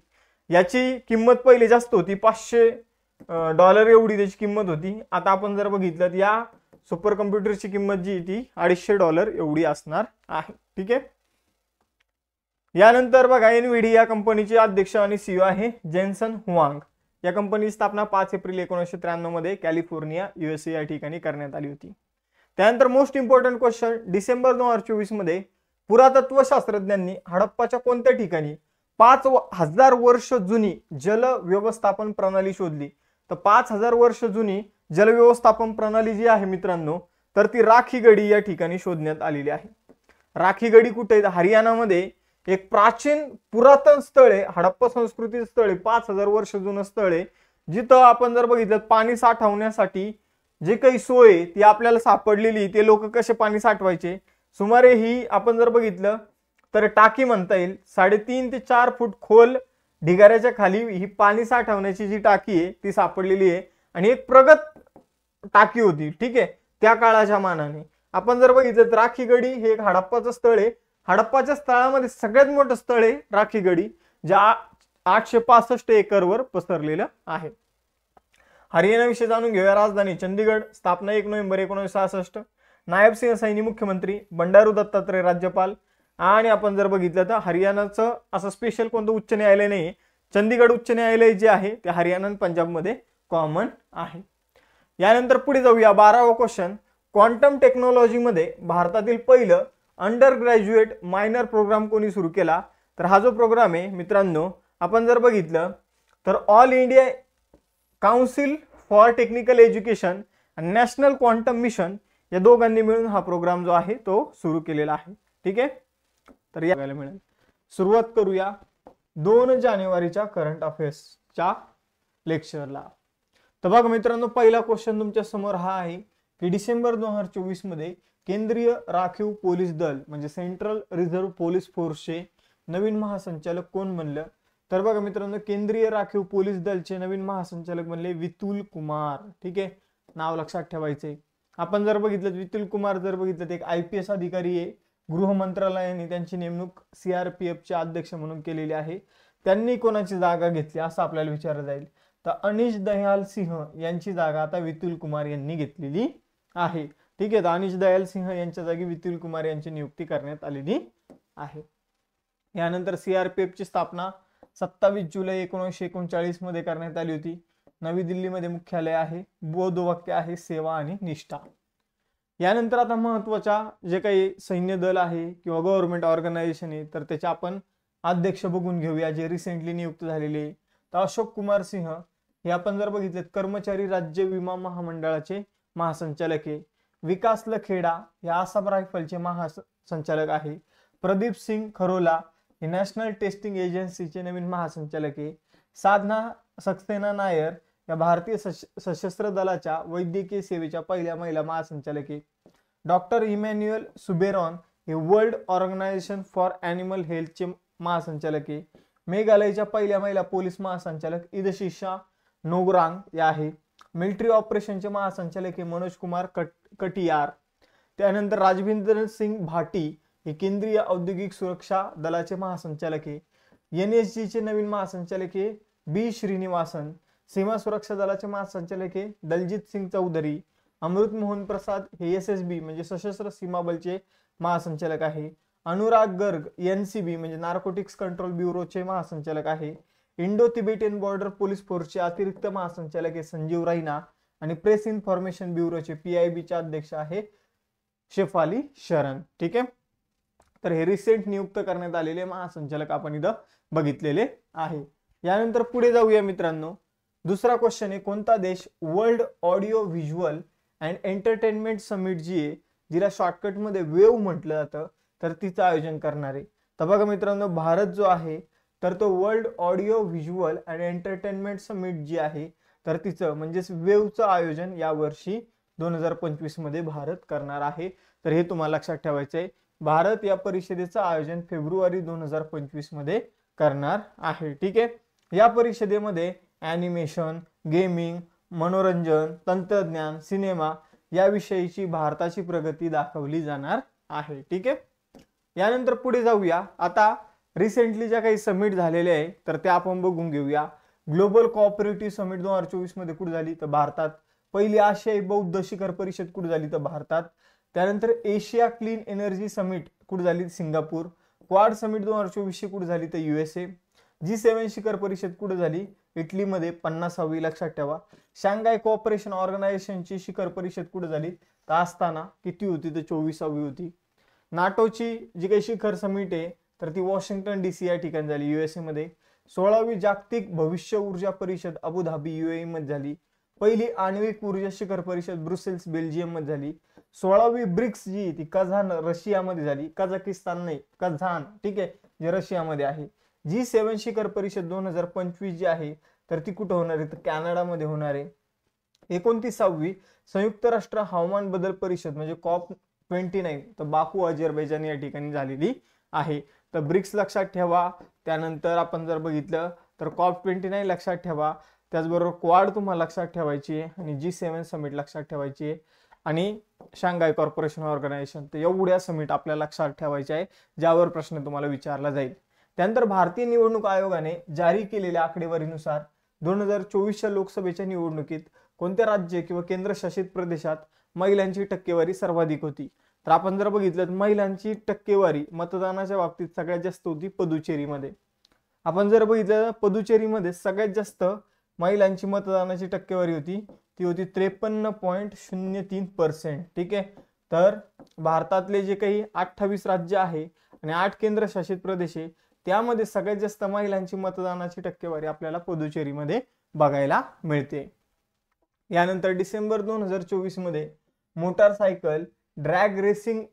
याची किंमत पहिले जास्त होती, $500 एवढी त्याची किंमत होती. आता आपण जर बघितलं तर या सुपर कम्प्युटरची किंमत जी ती $250 एवढी असणार आहे. ठीक आहे. यानंतर बघा, NVIDIA कंपनीचे अध्यक्ष आणि CEO आहे जेन्सन हुआंग. या कंपनीची स्थापना 5 एप्रिल 1993 मध्ये कॅलिफोर्निया USA या ठिकाणी करण्यात आली होती. त्यानंतर मोस्ट इम्पॉर्टंट क्वेश्चन, डिसेंबर 2024 मध्ये पुरातत्व शास्त्रज्ञांनी हडप्पाच्या कोणत्या ठिकाणी 5000 वर्ष जुनी जल व्यवस्थापन प्रणाली शोधली? तर 5000 वर्ष जुनी जल व्यवस्थापन प्रणाली जी आहे मित्रांनो, तर ती राखीगडी या ठिकाणी शोधण्यात आलेली आहे. राखीगडी कुठे आहे? हरियाणामध्ये एक प्राचीन पुरातन स्थळ आहे, हडप्पा संस्कृती स्थळ आहे, 5000 वर्ष जुनं स्थळ आहे, जिथं आपण जर बघितलं पाणी साठवण्यासाठी जे काही सोय ती आपल्याला सापडलेली. ते लोक कसे पाणी साठवायचे? सुमारे ही आपण जर बघितलं तर टाकी म्हणता येईल, 3.5 ते 4 फूट खोल ढिगाऱ्याच्या खाली ही पाणी साठवण्याची जी टाकी आहे ती सापडलेली आहे आणि एक प्रगत टाकी होती. ठीक आहे, त्या काळाच्या मानाने आपण जर बघितलं तर राखीगडी हे एक हडप्पाचं स्थळ आहे. हडप्पाच्या स्थळामध्ये सगळ्यात मोठं स्थळ आहे राखीगडी, ज्या 865 एकरवर पसरलेलं आहे. हरियाणा विषयी जाणून घेऊया. राजधानी चंदीगड, स्थापना 1 नोव्हेंबर 1966, नायब सिंह सैनी मुख्यमंत्री, बंडारू दत्तात्रय राज्यपाल. आणि आपण जर बघितलं तर हरियाणाचं असं स्पेशल कोणतं उच्च न्यायालय नाही, चंदीगड उच्च न्यायालय जे आहे ते हरियाणा आणि पंजाबमध्ये कॉमन आहे. यानंतर पुढे जाऊया. 12वा क्वेश्चन, क्वांटम टेक्नॉलॉजीमध्ये भारतातील पहिलं अंडर ग्रॅज्युएट मायनर प्रोग्राम कोणी सुरू केला? तर हा जो प्रोग्राम आहे मित्रांनो, आपण जर बघितलं तर all India council for technical education आणि नॅशनल क्वांटम मिशन या दोघांनी मिळून हा प्रोग्राम जो आहे तो सुरू केलेला आहे. ठीक आहे, तर या बघायला मिळेल. सुरुवात करूया 2 जानेवारीच्या करंट अफेअर्सच्या लेक्चरला. तर बघा मित्रांनो, पहिला क्वेश्चन तुमच्या समोर हा आहे की डिसेंबर 2024 मध्ये केंद्रीय राखीव पोलीस दल म्हणजे सेंट्रल रिझर्व्ह पोलीस फोर्सचे नवीन महासंचालक कोण बनलं. तर बघा मित्रांनो, केंद्रीय राखीव पोलीस दलचे नवीन महासंचालक बनले वितुल कुमार. ठीक आहे, नाव लक्षात ठेवायचे. आपण जर बघितलं वितुल कुमार जर बघितलं ते एक IPS अधिकारी आहे. गृह मंत्रालयाने त्यांची नेमणूक CRPFचे अध्यक्ष म्हणून केलेली आहे. त्यांनी कोणाची जागा घेतली असं आपल्याला विचारलं जाईल. तर अनिश दयाल सिंह यांची जागा आता वितुल कुमार यांनी घेतलेली आहे. ठीक आहे, तर अनिश दयाल सिंह यांच्या जागी वितुल कुमार यांची नियुक्ती करण्यात आलेली आहे. यानंतर CRPFची स्थापना 27 जुलै 1939 मध्ये करण्यात आली होती. नवी दिल्लीमध्ये मुख्यालय आहे. बोधवाक्य आहे सेवा आणि निष्ठा. यानंतर आता महत्वाच्या जे काही सैन्य दल आहे किंवा गव्हर्नमेंट ऑर्गनायझेशन आहे तर त्याचे आपण अध्यक्ष बघून घेऊया जे रिसेंटली नियुक्त झालेले. तर अशोक कुमार सिंह हे आपण जर बघितले कर्मचारी राज्य विमा महामंडळाचे महासंचालक आहे. विकास लखेडा हे आसाम रायफलचे महासंचालक आहे. प्रदीप सिंग खरोला हे नॅशनल टेस्टिंग एजन्सीचे नवीन महासंचालक आहे. साधना सक्सेना नायर या भारतीय सशस्त्र दलाच्या वैद्यकीय सेवेच्या पहिल्या महिला महासंचालक आहे. डॉक्टर इमॅन्युअल सुबेरॉन हे वर्ल्ड ऑर्गनायझेशन फॉर ॲनिमल हेल्थचे महासंचालक आहे. मेघालयच्या पहिल्या महिला पोलीस महासंचालक इदशिशा नोगरांग या आहे. मिलिटरी ऑपरेशनचे महासंचालक हे मनोज कुमार कटियार. त्यानंतर राजविंदर सिंग भाटी हे केंद्रीय औद्योगिक सुरक्षा दलाचे महासंचालक आहे. NSG चे नवीन महासंचालक हे B श्रीनिवासन. सीमा सुरक्षा दलाचे महासंचालक हे दलजीत सिंग चौधरी. अमृत मोहन प्रसाद हे SSB म्हणजे सशस्त्र सीमा बलचे महासंचालक आहे. अनुराग गर्ग NCB म्हणजे नार्कोटिक्स कंट्रोल ब्युरोचे महासंचालक आहे. इंडो तिबेटियन बॉर्डर पोलीस फोर्सचे अतिरिक्त महासंचालक हे संजीव रैना आणि प्रेस इन्फॉर्मेशन ब्युरोचे PIB चे अध्यक्ष आहे शेफाली शरण. ठीक आहे, तर हे रिसेंट नियुक्त करण्यात आलेले महासंचालक आपण इथं बघितलेले आहे. यानंतर पुढे जाऊया मित्रांनो. दुसरा क्वेश्चन आहे कोणता देश world audio visual and entertainment summit जी आहे जिला शॉर्टकट मध्ये वेव म्हटलं जातं तर तिचं आयोजन करणार आहे. तर बघा मित्रांनो, भारत जो आहे तर तो world audio visual and entertainment summit जी आहे तर तिचं म्हणजेच वेवचं आयोजन यावर्षी 2025 मध्ये भारत करणार आहे. तर हे तुम्हाला लक्षात ठेवायचं आहे. भारत या परिषदेचं आयोजन फेब्रुवारी 2025 मध्ये करणार आहे. ठीक आहे, या परिषदेमध्ये ॲनिमेशन, गेमिंग, मनोरंजन, तंत्रज्ञान, सिनेमा याविषयीची भारताची प्रगती दाखवली जाणार आहे. ठीक आहे, यानंतर पुढे जाऊया. आता रिसेंटली ज्या काही समिट झालेले आहे तर ते आपण बघून घेऊया. ग्लोबल कोऑपरेटिव्ह समिट 2024 मध्ये कुठे झाली तर भारतात. पहिली आशियाई बौद्ध शिखर परिषद कुठे झाली तर भारतात. त्यानंतर एशिया क्लीन एनर्जी समिट कुठे झाली सिंगापूर. क्वाड समिट 2024 कुठे झाली तर USA. G7 शिखर परिषद कुठे झाली इटलीमध्ये 50वी. लक्षात ठेवा. शांघाय कोऑपरेशन ऑर्गनायझेशनची शिखर परिषद कुठे झाली तर आस्ताना. किती होती तर 24वी होती. नाटोची जी काही शिखर समिट आहे तर ती वॉशिंग्टन DC या ठिकाणी झाली USA मध्ये. 16वी जागतिक भविष्य ऊर्जा परिषद अबुधाबी UAE मध्ये झाली. पहिली आण्विक ऊर्जा शिखर परिषद ब्रुसेल्स बेल्जियम मध्ये झाली. 16वी ब्रिक्स जी ती कझान रशियामध्ये झाली. कझाकिस्तान नाही, कझान. ठीक आहे, जे रशियामध्ये आहे. G7 शिखर परिषद 2025 जी आहे तर ती कुठे होणार आहे तर कॅनडामध्ये होणार आहे. 29वी संयुक्त राष्ट्र हवामान बदल परिषद म्हणजे COP29 तर बाकू अझरबैजान या ठिकाणी झालेली आहे. तर ब्रिक्स लक्षात ठेवा. त्यानंतर आपण जर बघितलं तर COP29 लक्षात ठेवा. त्याचबरोबर क्वाड तुम्हाला लक्षात ठेवायची आहे आणि G7 समिट लक्षात ठेवायची आहे आणि शांघाय कॉर्पोरेशन ऑर्गनायझेशन. तर एवढ्या समिट आपल्याला लक्षात ठेवायच्या आहे ज्यावर प्रश्न तुम्हाला विचारला जाईल. त्यानंतर भारतीय निवडणूक आयोगाने जारी केलेल्या आकडेवारीनुसार 2024च्या लोकसभेच्या निवडणुकीत कोणत्या राज्य किंवा केंद्रशासित प्रदेशात महिलांची टक्केवारी सर्वाधिक होती. तर आपण जर बघितलं तर महिलांची टक्केवारी मतदानाच्या बाबतीत सगळ्यात जास्त होती पदुचेरीमध्ये. आपण जर बघितलं पदुचेरीमध्ये सगळ्यात जास्त महिलांची मतदानाची टक्केवारी होती ती होती 53.03%. ठीक आहे, तर भारतातले जे काही 28 राज्य आहे आणि 8 केंद्रशासित प्रदेश आहे त्यामध्ये सगळ्यात जास्त महिलांची मतदानाची टक्केवारी आपल्याला पुदुचेरीमध्ये बघायला मिळते. यानंतर डिसेंबर 2024 मध्ये मोटारसायकल ड्रॅग रेसिंग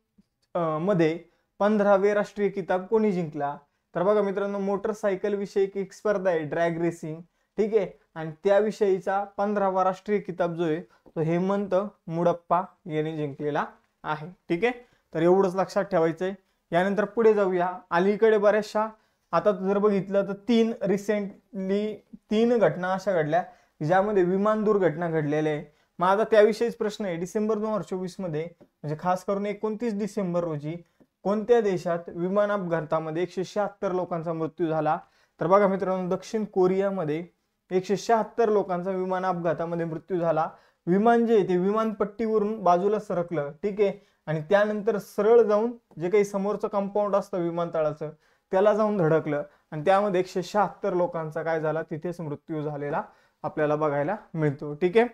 मध्ये 15वे राष्ट्रीय किताब कोणी जिंकला? तर बघा मित्रांनो, मोटरसायकल विषयी एक स्पर्धा आहे ड्रॅग रेसिंग, ठीक आहे, आणि त्याविषयीचा 15वा राष्ट्रीय किताब जो आहे तो हेमंत मुडप्पा यांनी जिंकलेला आहे. ठीक आहे, तर एवढंच लक्षात ठेवायचंय. यानंतर पुढे जाऊया. अलीकडे बऱ्याचशा, आता जर बघितलं तर रिसेंटली 3 घटना अशा घडल्या ज्यामध्ये विमान दुर्घटना घडलेल्या आहे. मग आता त्याविषयीच प्रश्न आहे. डिसेंबर 2024 मध्ये म्हणजे खास करून 29 डिसेंबर रोजी कोणत्या देशात विमान अपघातामध्ये 176 लोकांचा मृत्यू झाला? तर बघा मित्रांनो, दक्षिण कोरियामध्ये 176 लोकांचा विमान अपघातामध्ये मृत्यू झाला. विमान जे ते विमानपट्टीवरून बाजूला सरकलं, ठीक आहे, आणि त्यानंतर सरळ जाऊन जे काही समोरचं कंपाऊंड असतं विमानतळाचं त्याला जाऊन धडकलं आणि त्यामध्ये 176 लोकांचा काय झाला, तिथेच मृत्यू झालेला आपल्याला बघायला मिळतो. ठीक आहे,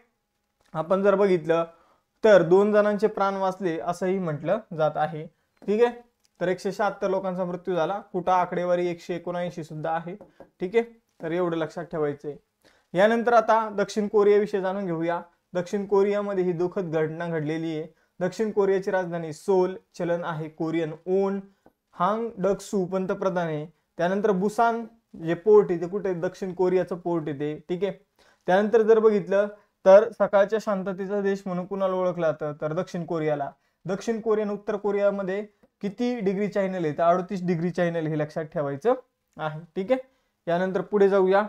आपण जर बघितलं तर 2 जणांचे प्राण वाचले असंही म्हटलं जात आहे. ठीक आहे, तर 176 लोकांचा मृत्यू झाला. कुठं आकडेवारी 179 सुद्धा आहे. ठीक आहे, तर एवढं लक्षात ठेवायचंय. यानंतर आता दक्षिण कोरियाविषयी जाणून घेऊया. दक्षिण कोरियामध्ये ही दुःखद घटना घडलेली आहे. दक्षिण कोरियाची राजधानी सोल, चलन आहे कोरियन ओन. हांग डक-सू पंतप्रधान आहे. त्यानंतर बुसान जे पोर्ट आहे ते कुठे, दक्षिण कोरियाचं पोर्ट आहे. ठीक आहे, त्यानंतर जर बघितलं तर सकाळच्या शांततेचा देश म्हणून कुणाला ओळखलं जातं, तर दक्षिण कोरियाला. दक्षिण कोरिया आणि उत्तर कोरियामध्ये किती डिग्री चॅनल आहे, तर 38 डिग्री चॅनल हे लक्षात ठेवायचं आहे. ठीक आहे, यानंतर पुढे जाऊया.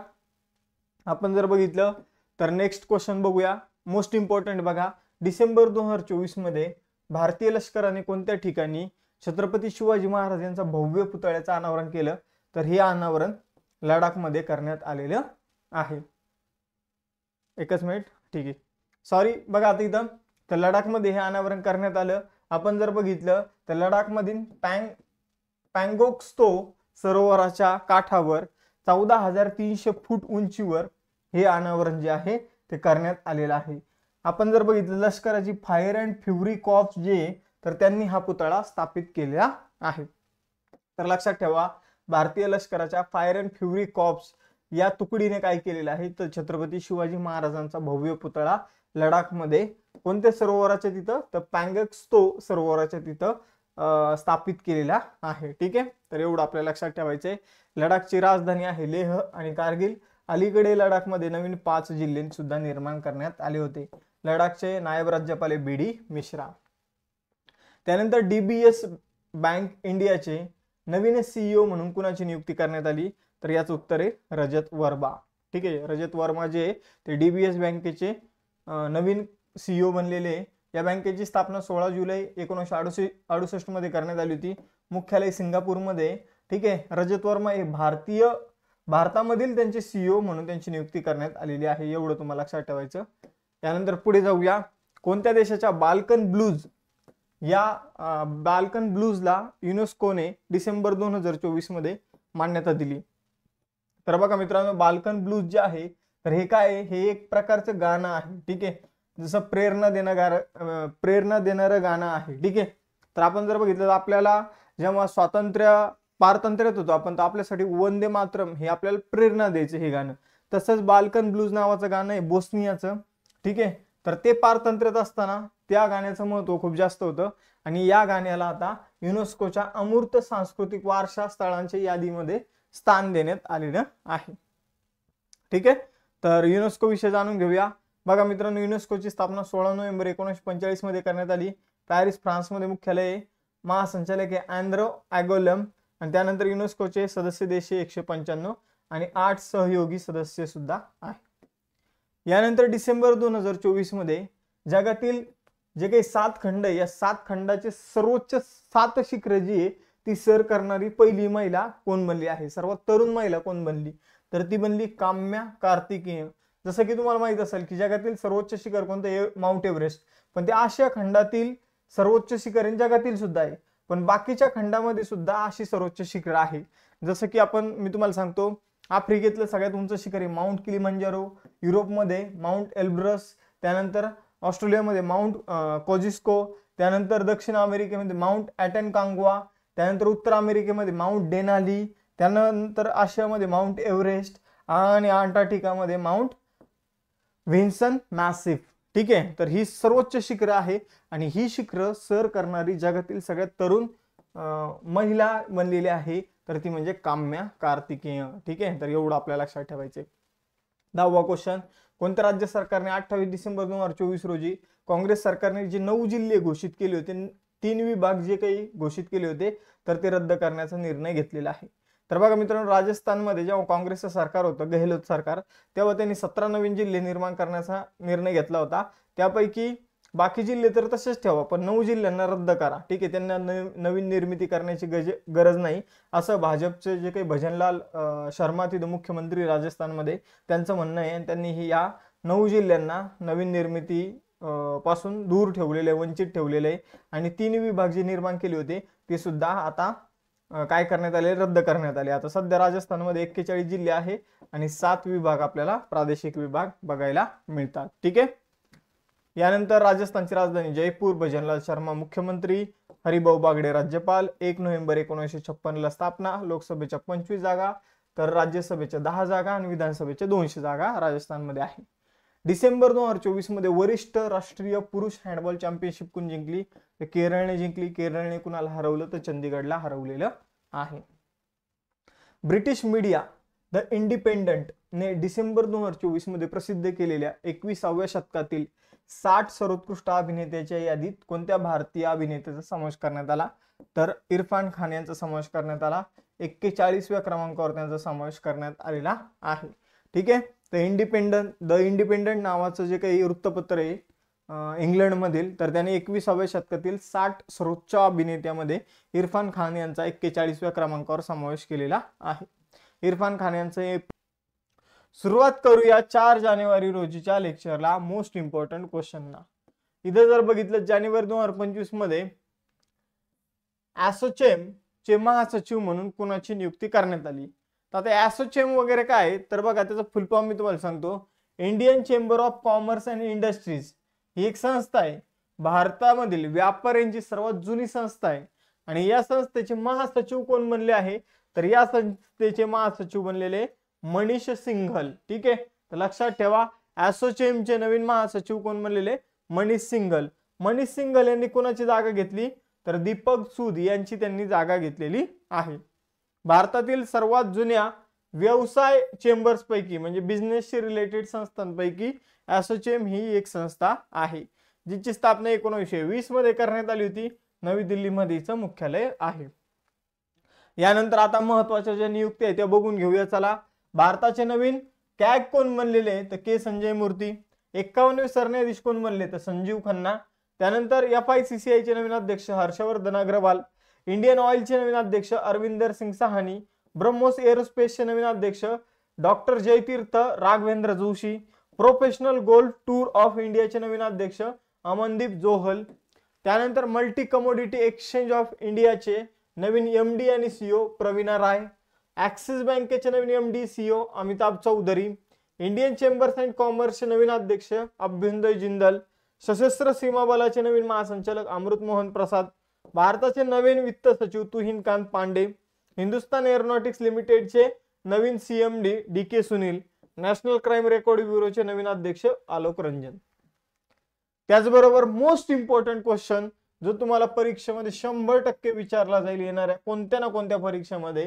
आपण जर बघितलं तर नेक्स्ट क्वेश्चन बघूया. मोस्ट इम्पॉर्टंट बघा. डिसेंबर 2024 मध्ये भारतीय लष्कराने कोणत्या ठिकाणी छत्रपती शिवाजी महाराज यांचा भव्य पुतळ्याचं अनावरण केलं? तर हे अनावरण लडाखमध्ये करण्यात आलेलं आहे. एकच मिनिट, ठीक आहे, सॉरी. बघा आता इथं तर लडाखमध्ये हे अनावरण करण्यात आलं. आपण जर बघितलं तर लडाखमधील पँगोक्स्तो सरोवराच्या काठावर 14,300 फूट उंचीवर हे अनावरण जे आहे ते करण्यात आलेलं आहे. आपण जर बघितलं लष्कराची फायर अँड फ्युरी कॉर्प्स जे, तर त्यांनी हा पुतळा स्थापित केलेला आहे. तर लक्षात ठेवा, भारतीय लष्कराच्या फायर अँड फ्युरी कॉर्प्स या तुकडीने काय केलेलं आहे, तर छत्रपती शिवाजी महाराजांचा भव्य पुतळा लडाखमध्ये कोणत्या सरोवराच्या तिथं, तर पँगोक्स्तो सरोवराच्या तिथं स्थापित केलेला आहे. ठीक आहे, तर एवढं आपल्याला लक्षात ठेवायचंय. लडाखची राजधानी आहे लेह आणि कारगिल. अलीकडे लडाखमध्ये नवीन 5 जिल्हे सुद्धा निर्माण करण्यात आले होते. लडाखचे नायब राज्यपाल बी.डी. मिश्रा. त्यानंतर डीबीएस बँक इंडियाचे नवीन सीईओ म्हणून कुणाची नियुक्ती करण्यात आली? तर याचं उत्तर आहे रजत वर्मा. ठीक आहे, रजत वर्मा जे ते डीबीएस बँकेचे नवीन सीईओ बनलेले. या बँकेची स्थापना 16 जुलै 1968 मध्ये करण्यात आली होती. मुख्यालय सिंगापूरमध्ये. ठीक आहे, रजत वर्मा हे भारतामधील त्यांचे सीईओ म्हणून त्यांची नियुक्ती करण्यात आलेली आहे. एवढं तुम्हाला लक्षात ठेवायचं. यानंतर पुढे जाऊया. कोणत्या देशाच्या बाल्कन ब्लूजला युनेस्कोने डिसेंबर 2024 मध्ये मान्यता दिली? तर बघा मित्रांनो, बाल्कन ब्लूज जे आहे तर हे काय आहे, हे एक प्रकारचं गाणं आहे. ठीक आहे, जसं प्रेरणा देणारं गाणं आहे. ठीक आहे, तर आपण जर बघितलं तर आपल्याला जेव्हा पारतंत्र्यात होतो आपण, तर आपल्यासाठी वंदे मातरम हे आपल्याला प्रेरणा द्यायचं हे गाणं. तसंच बाल्कन ब्लूज नावाचं गाणं आहे बोस्नियाचं. ठीक आहे, तर ते पारतंत्र्यात असताना त्या गाण्याचं महत्व खूप जास्त होतं आणि या गाण्याला आता युनेस्कोच्या अमूर्त सांस्कृतिक वारसा स्थळांच्या यादीमध्ये स्थान देण्यात आलेलं आहे. ठीक आहे, तर युनेस्को विषयी जाणून घेऊया. बघा मित्रांनो, युनेस्कोची स्थापना 16 नोव्हेंबर 1945 मध्ये करण्यात आली. पॅरिस फ्रान्समध्ये मुख्यालय आहे. महासंचालक आहे अँद्रो ॲगोलम. आणि त्यानंतर युनेस्कोचे सदस्य देश 195 आणि 8 सहयोगी सदस्य सुद्धा आहे. यानंतर डिसेंबर 2024 मध्ये जगातील जे काही 7 खंड, या 7 खंडाचे सर्वोच्च 7 शिखर जी आहे ती सर करणारी पहिली महिला कोण बनली आहे? सर्वात तरुण महिला कोण बनली? तर ती बनली काम्या कार्तिकेयन. जसं की तुम्हाला माहित असेल की जगातील सर्वोच्च शिखर कोणतं? Mount Everest. पण ते आशिया खंडातील सर्वोच्च शिखर जगातील सुद्धा आहे. पण बाकीच्या खंडामध्ये सुद्धा अशी सर्वोच्च शिखर आहे. जसं की मी तुम्हाला सांगतो, आफ्रिकेतलं सगळ्यात उंच शिखर आहे माउंट किलिमंजारो. युरोपमध्ये माउंट एल्ब्रस. त्यानंतर ऑस्ट्रेलियामध्ये माउंट कोजिस्को. त्यानंतर दक्षिण अमेरिकेमध्ये माउंट ॲटनकांग्वा. त्यानंतर उत्तर अमेरिकेमध्ये माउंट डेनाली. त्यानंतर आशियामध्ये माउंट एव्हरेस्ट आणि अंटार्क्टिकामध्ये माउंट व्हिन्सन मॅसिफ. ठीक आहे, तर ही सर्वोच्च शिखरं आहे आणि ही शिखरं सर करणारी जगातील सगळ्यात तरुण महिला बनलेली आहे, तर ती म्हणजे काम्या कार्तिकेय. ठीक आहे, तर एवढं आपल्याला लक्षात ठेवायचे. 10वा क्वेश्चन, कोणत्या राज्य सरकारने 28 डिसेंबर 2024 रोजी काँग्रेस सरकारने जे 9 जिल्हे घोषित केले होते, 3 विभाग जे काही घोषित केले होते, तर ते रद्द करण्याचा निर्णय घेतलेला आहे? तर बघा मित्रांनो, राजस्थानमध्ये जेव्हा काँग्रेसचं सरकार होतं, गेहलोत सरकार, तेव्हा त्यांनी 17 नवीन जिल्हे निर्माण करण्याचा निर्णय घेतला होता. त्यापैकी बाकी जिल्हे तर तसेच ठेवा, पण 9 जिल्ह्यांना रद्द करा. ठीक आहे, त्यांना नवीन निर्मिती करण्याची गरज नाही, असं भाजपचे जे काही भजनलाल शर्मा तिथे मुख्यमंत्री राजस्थानमध्ये त्यांचं म्हणणं आहे. आणि त्यांनी ही या 9 जिल्ह्यांना नवीन निर्मिती पासून दूर ठेवलेले, वंचित ठेवलेले आहे. आणि 3 विभाग जे निर्माण केले होते ते सुद्धा आता काय करण्यात आले, रद्द करण्यात आले. आता सध्या राजस्थानमध्ये 41 जिल्हे आहे आणि 7 विभाग आपल्याला प्रादेशिक विभाग बघायला मिळतात. ठीक आहे, यानंतर राजस्थानची राजधानी जयपूर, भजनलाल शर्मा मुख्यमंत्री, हरिभाऊ बागडे राज्यपाल, 1 नोव्हेंबर 1956 ला स्थापना, लोकसभेच्या 25 जागा, तर राज्यसभेच्या 10 जागा आणि विधानसभेच्या 200 जागा राजस्थानमध्ये आहे. डिसेंबर 2024 मध्ये वरिष्ठ राष्ट्रीय पुरुष हँडबॉल चॅम्पियनशिप कोण जिंकली? तर केरळने जिंकली. केरळने कुणाला हरवलं? तर चंदीगडला हरवलेलं आहे. ब्रिटिश मीडिया द इंडिपेंडंट ने डिसेंबर 2024 मध्ये प्रसिद्ध केलेल्या 21व्या शतकातील 60 सर्वोत्कृष्ट अभिनेत्याच्या यादीत कोणत्या भारतीय अभिनेत्याचा समावेश करण्यात आला? तर इरफान खान यांचा समावेश करण्यात आला. 41व्या क्रमांकावर त्यांचा समावेश करण्यात आलेला आहे. ठीक आहे, द इंडिपेंडंट नावाचं जे काही वृत्तपत्र आहे इंग्लंडमधील, तर त्याने 21व्या शतकातील 60 सर्वोच्च अभिनेत्यामध्ये इरफान खान यांचा 41व्या क्रमांकावर समावेश केलेला आहे. इरफान खान यांचं सुरुवात करूया 4 जानेवारी रोजीच्या लेक्चरला मोस्ट इम्पॉर्टंट क्वेश्चनना. इथं जर बघितलं, जानेवारी 2025 मध्ये ॲसोचेम चे महासचिव म्हणून कोणाची नियुक्ती करण्यात आली? तर आता ॲसोचेम वगैरे काय, तर बघा त्याचं फुल फॉर्म मी तुम्हाला सांगतो. Indian chamber of commerce and industries ही एक संस्था आहे, भारतामधील व्यापाऱ्यांची सर्वात जुनी संस्था आहे. आणि या संस्थेचे महासचिव कोण बनले आहे? तर या संस्थेचे महासचिव बनलेले मनीष सिंघल. ठीक आहे, तर लक्षात ठेवा, ॲसोचेमचे नवीन महासचिव कोण बनलेले? मनीष सिंघल. मनीष सिंघल यांनी कोणाची जागा घेतली? तर दीपक सूद यांची त्यांनी जागा घेतलेली आहे. भारतातील सर्वात जुन्या व्यवसाय चेंबर्स पैकी म्हणजे बिझनेसशी रिलेटेड संस्थांपैकी ॲसोचेम ही एक संस्था आहे, जिची स्थापना 1920 मध्ये करण्यात आली होती. नवी दिल्लीमध्ये हिचं मुख्यालय आहे. यानंतर आता महत्वाच्या ज्या नियुक्त्या आहेत त्या बघून घेऊया. चला, भारताचे नवीन कॅग कोण बनलेले? तर के संजय मूर्ती. 51वे सरन्यायाधीश कोण बनले? तर संजीव खन्ना. त्यानंतर FICCI चे नवीन अध्यक्ष हर्षवर्धन अग्रवाल. इंडियन ऑइलचे नवीन अध्यक्ष अरविंदर सिंग साहनी. ब्रह्मोस एरोस्पेसचे नवीन अध्यक्ष doctor Jayateerth Raghavendra Joshi. Professional golf tour of इंडियाचे नवीन अध्यक्ष अमनदीप जोहल. त्यानंतर मल्टी कमोडिटी एक्सचेंज ऑफ इंडियाचे नवीन MD आणि CEO प्रवीणा राय. ऍक्सिस बँकेचे नवीन MD CEO Amitabh Chaudhary. Indian chambers and कॉमर्सचे नवीन अध्यक्ष अभ्युदय जिंदल. सशस्त्र सीमा बलाचे नवीन महासंचालक अमृत मोहन प्रसाद. भारताचे नवीन वित्त सचिव तुहिन कांत पांडे. हिंदुस्तान एरोनॉटिक्स लिमिटेडचे नवीन CMD DK Sunil. National crime record ब्युरोचे नवीन अध्यक्ष आलोक रंजन. त्याचबरोबर मोस्ट इम्पॉर्टंट क्वेश्चन जो तुम्हाला परीक्षेमध्ये 100% विचारला जाईल येणाऱ्या कोणत्या ना कोणत्या परीक्षेमध्ये,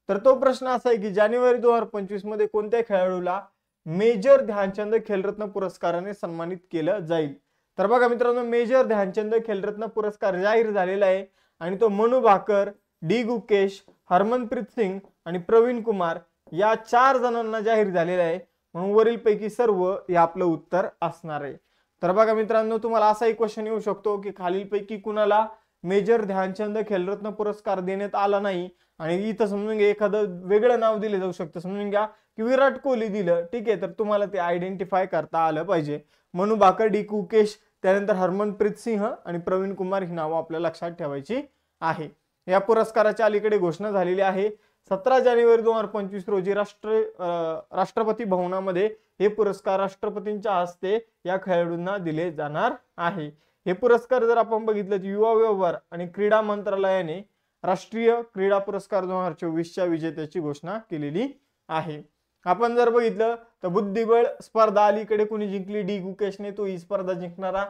तर तो प्रश्न असा आहे की जानेवारी 2025 मध्ये कोणत्या खेळाडूला मेजर ध्यानचंद खेलरत्न पुरस्काराने सन्मानित केलं जाईल? तर बघा मित्रांनो, मेजर ध्यानचंद खेलरत्न पुरस्कार जाहीर झालेला आहे आणि तो मनू भाकर, डी गुकेश, हरमनप्रीत सिंग आणि प्रवीण कुमार या 4 जणांना जाहीर झालेला आहे. म्हणून वरीलपैकी सर्व हे आपलं उत्तर असणार आहे. तर बघा मित्रांनो, तुम्हाला असाही क्वेश्चन येऊ शकतो की खालीलपैकी कुणाला मेजर ध्यानचंद खेलरत्न पुरस्कार देण्यात आला नाही आणि इथं समजून घ्या एखादं वेगळं नाव दिले जाऊ शकतं. समजून घ्या की विराट कोहली दिलं, ठीक आहे, तर तुम्हाला ते आयडेंटिफाय करता आलं पाहिजे. मनू भाकर, डी गुकेश, त्यानंतर हरमनप्रीत सिंह आणि प्रवीण कुमार ही नावं आपल्या लक्षात ठेवायची आहे. या पुरस्काराच्या अलीकडे घोषणा झालेली आहे. 17 जानेवारी 2025 रोजी राष्ट्रपती भवनामध्ये हे पुरस्कार राष्ट्रपतींच्या हस्ते या खेळाडूंना दिले जाणार आहे. हे पुरस्कार जर आपण बघितलं तर युवा व्यवहार आणि क्रीडा मंत्रालयाने राष्ट्रीय क्रीडा पुरस्कार 2024च्या विजेत्याची घोषणा केलेली आहे. आपण जर बघितलं तर बुद्धिबळ स्पर्धा अलीकडे कोणी जिंकली, डी गुकेशने. तो ही स्पर्धा जिंकणारा,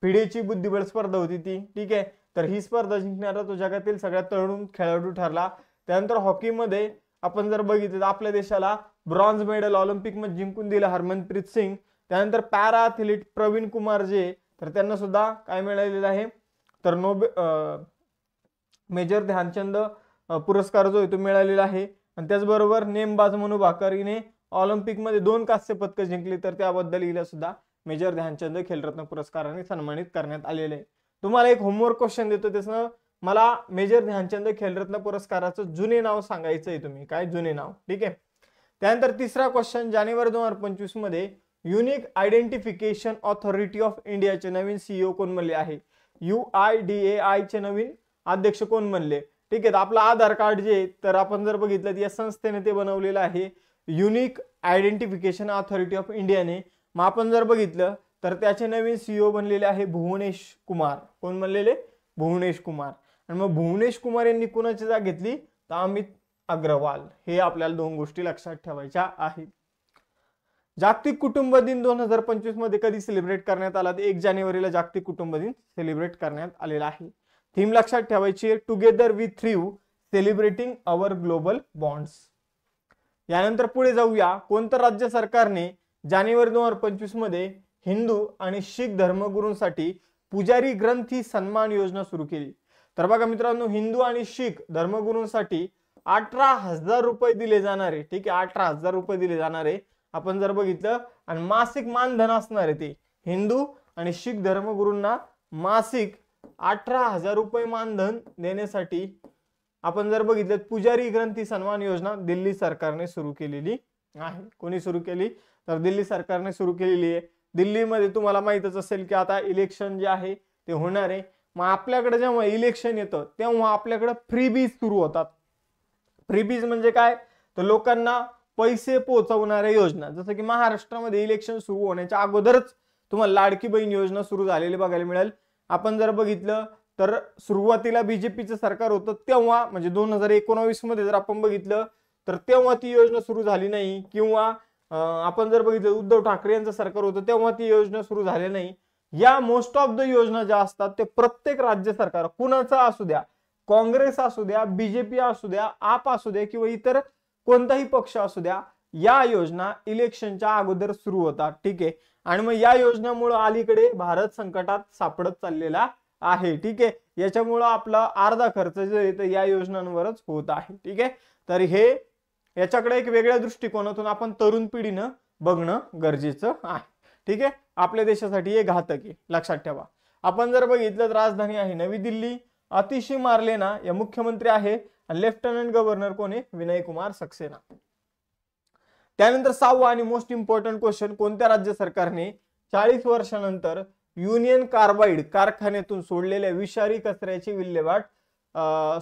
फिडेची बुद्धिबळ स्पर्धा होती ती, ठीक आहे. तर ही स्पर्धा जिंकणारा तो जगातील सगळ्यात तरुण खेळाडू ठरला. त्यानंतर हॉकीमध्ये आपण जर बघितलं तर आपल्या देशाला ब्रॉन्झ मेडल ऑलिम्पिक मध्ये जिंकून दिलं हरमनप्रीत सिंग. त्यानंतर पॅरा ॲथलीट प्रवीण कुमार जे, तर त्यांना सुद्धा काय मिळालेलं आहे, तर मेजर ध्यानचंद पुरस्कार जो आहे तो मिळालेला आहे. आणि त्याचबरोबर नेमबाज मनू भाकर हिने ऑलिम्पिकमध्ये 2 कांस्य पदक जिंकली, तर त्याबद्दल हिला सुद्धा मेजर ध्यानचंद खेलरत्न पुरस्काराने सन्मानित करण्यात आलेले आहे. तुम्हाला एक होमवर्क क्वेश्चन देतो, त्याचं मला मेजर ध्यानचंद खेलरत्न पुरस्काराचं जुने नाव सांगायचं आहे, तुम्ही काय जुने नाव, ठीक आहे. त्यानंतर तिसरा क्वेश्चन, जानेवारी 2025 मध्ये युनिक आयडेंटिफिकेशन ऑथॉरिटी ऑफ इंडियाचे नवीन सीईओ कोण बनले आहे? UIDAI चे नवीन अध्यक्ष कोण बनले? ठीक आहे. आपलं आधार कार्ड जे, तर आपण जर बघितलं या संस्थेने ते बनवलेलं आहे, युनिक आयडेंटिफिकेशन ऑथॉरिटी ऑफ इंडियाने. मग आपण जर बघितलं तर त्याचे नवीन सीईओ बनलेले आहे भुवनेश कुमार. कोण बनलेले? भुवनेश कुमार. आणि मग भुवनेश कुमार यांनी कोणाची जागा घेतली? तर अमित अग्रवाल. हे आपल्याला 2 गोष्टी लक्षात ठेवायच्या आहेत. जागतिक कुटुंब दिन 2025 मध्ये कधी सेलिब्रेट करण्यात आला? 1 जानेवारीला जागतिक कुटुंब दिन सेलिब्रेट करण्यात आलेला आहे. थीम लक्षात ठेवायची आहे, together we thrive celebrating our global bonds. यानंतर पुढे जाऊया. कोणत्या राज्य सरकारने जानेवारी 2025 मध्ये हिंदू आणि शीख धर्मगुरूंसाठी पुजारी ग्रंथी सन्मान योजना सुरू केली? तर बघा मित्रांनो, हिंदू आणि शीख धर्मगुरूंसाठी 18,000 रुपये दिले जाणारे, ठीक आहे, 18,000 रुपये दिले जाणारे. आपण जर बघितलं, आणि मासिक मानधन असणार आहे ते हिंदू आणि शीख धर्मगुरूंना मासिक 18,000 रुपये मानधन देण्यासाठी आपण जर बघितलं, पुजारी ग्रंथी सन्मान योजना दिल्ली सरकारने सुरू केलेली आहे. कोणी सुरू केली? तर दिल्ली सरकारने सुरू केलेली आहे. दिल्लीमध्ये तुम्हाला माहितच असेल की आता इलेक्शन जे आहे ते होणार आहे. मग आपल्याकडे जेव्हा इलेक्शन येतं तेव्हा आपल्याकडे फ्रीबीज सुरू होतात. फ्रीबीज म्हणजे काय? तर लोकांना पैसे पोहोचवणाऱ्या योजना. जसं की महाराष्ट्रामध्ये इलेक्शन सुरू होण्याच्या अगोदरच तुम्हाला लाडकी बहीण योजना सुरू झालेली बघायला मिळेल. आपण जर बघितलं तर सुरुवातीला बीजेपीचं सरकार होतं तेव्हा, म्हणजे 2019 मध्ये जर आपण बघितलं तर तेव्हा ती योजना सुरू झाली नाही. किंवा आपण जर बघितलं उद्धव ठाकरे यांचं सरकार होतं तेव्हा ती योजना सुरू झाली नाही. या मोस्ट ऑफ द योजना ज्या असतात ते प्रत्येक राज्य सरकार, कुणाचा असू द्या, काँग्रेस असू द्या, बीजेपी असू द्या, आप असू द्या किंवा इतर कोणताही पक्ष असू द्या, या योजना इलेक्शनच्या अगोदर सुरू होतात, ठीक आहे. आणि मग या योजनेमुळे अलीकडे भारत संकटात सापडत चाललेला आहे, ठीक आहे. याच्यामुळे आपला अर्धा खर्च जो आहे तो या योजनांवरच होत आहे, ठीक आहे. तर हे याच्याकडे एक वेगळ्या दृष्टिकोनातून आपण तरुण पिढीनं बघणं गरजेचं आहे, ठीक आहे. आपल्या देशासाठी हे घातक आहे, लक्षात ठेवा. आपण जर बघितलं तर राजधानी आहे नवी दिल्ली. आतिशी मार्लेना या मुख्यमंत्री आहे आणि लेफ्टनंट गव्हर्नर कोण आहे? विनय कुमार सक्सेना. त्यानंतर 6वा आणि मोस्ट इम्पॉर्टंट क्वेश्चन, कोणत्या राज्य सरकारने 40 वर्षानंतर युनियन कार्बाइड कारखान्यातून सोडलेल्या विषारी कचऱ्याची विल्हेवाट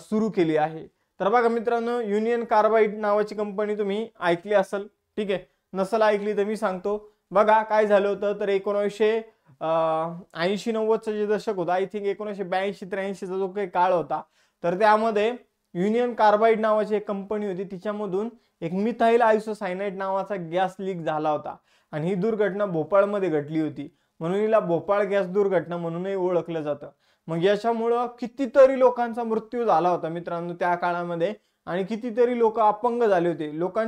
सुरू केली आहे? तर बघा मित्रांनो, युनियन कार्बाइड नावाची कंपनी तुम्ही ऐकली असेल, ठीक आहे. नसेल ऐकली तर मी सांगतो. बघा काय झालं होतं, तर 1980-90चं जे दशक होतं, आय थिंक 1982-83चा जो काही काळ होता, तर त्यामध्ये युनियन कार्बाइड नावाची एक कंपनी होती, तिच्यामधून एक मिथाइल आयसोसायनाइड नावाचा गॅस लीक झाला होता. आणि ही दुर्घटना भोपाळमध्ये घडली होती, म्हणून हिला भोपाळ गॅस दुर्घटना म्हणूनही ओळखलं जातं. मग याच्यामुळं कितीतरी लोकांचा मृत्यू झाला होता मित्रांनो त्या काळामध्ये, आणि कितीतरी लोक अपंग झाले होते. लोक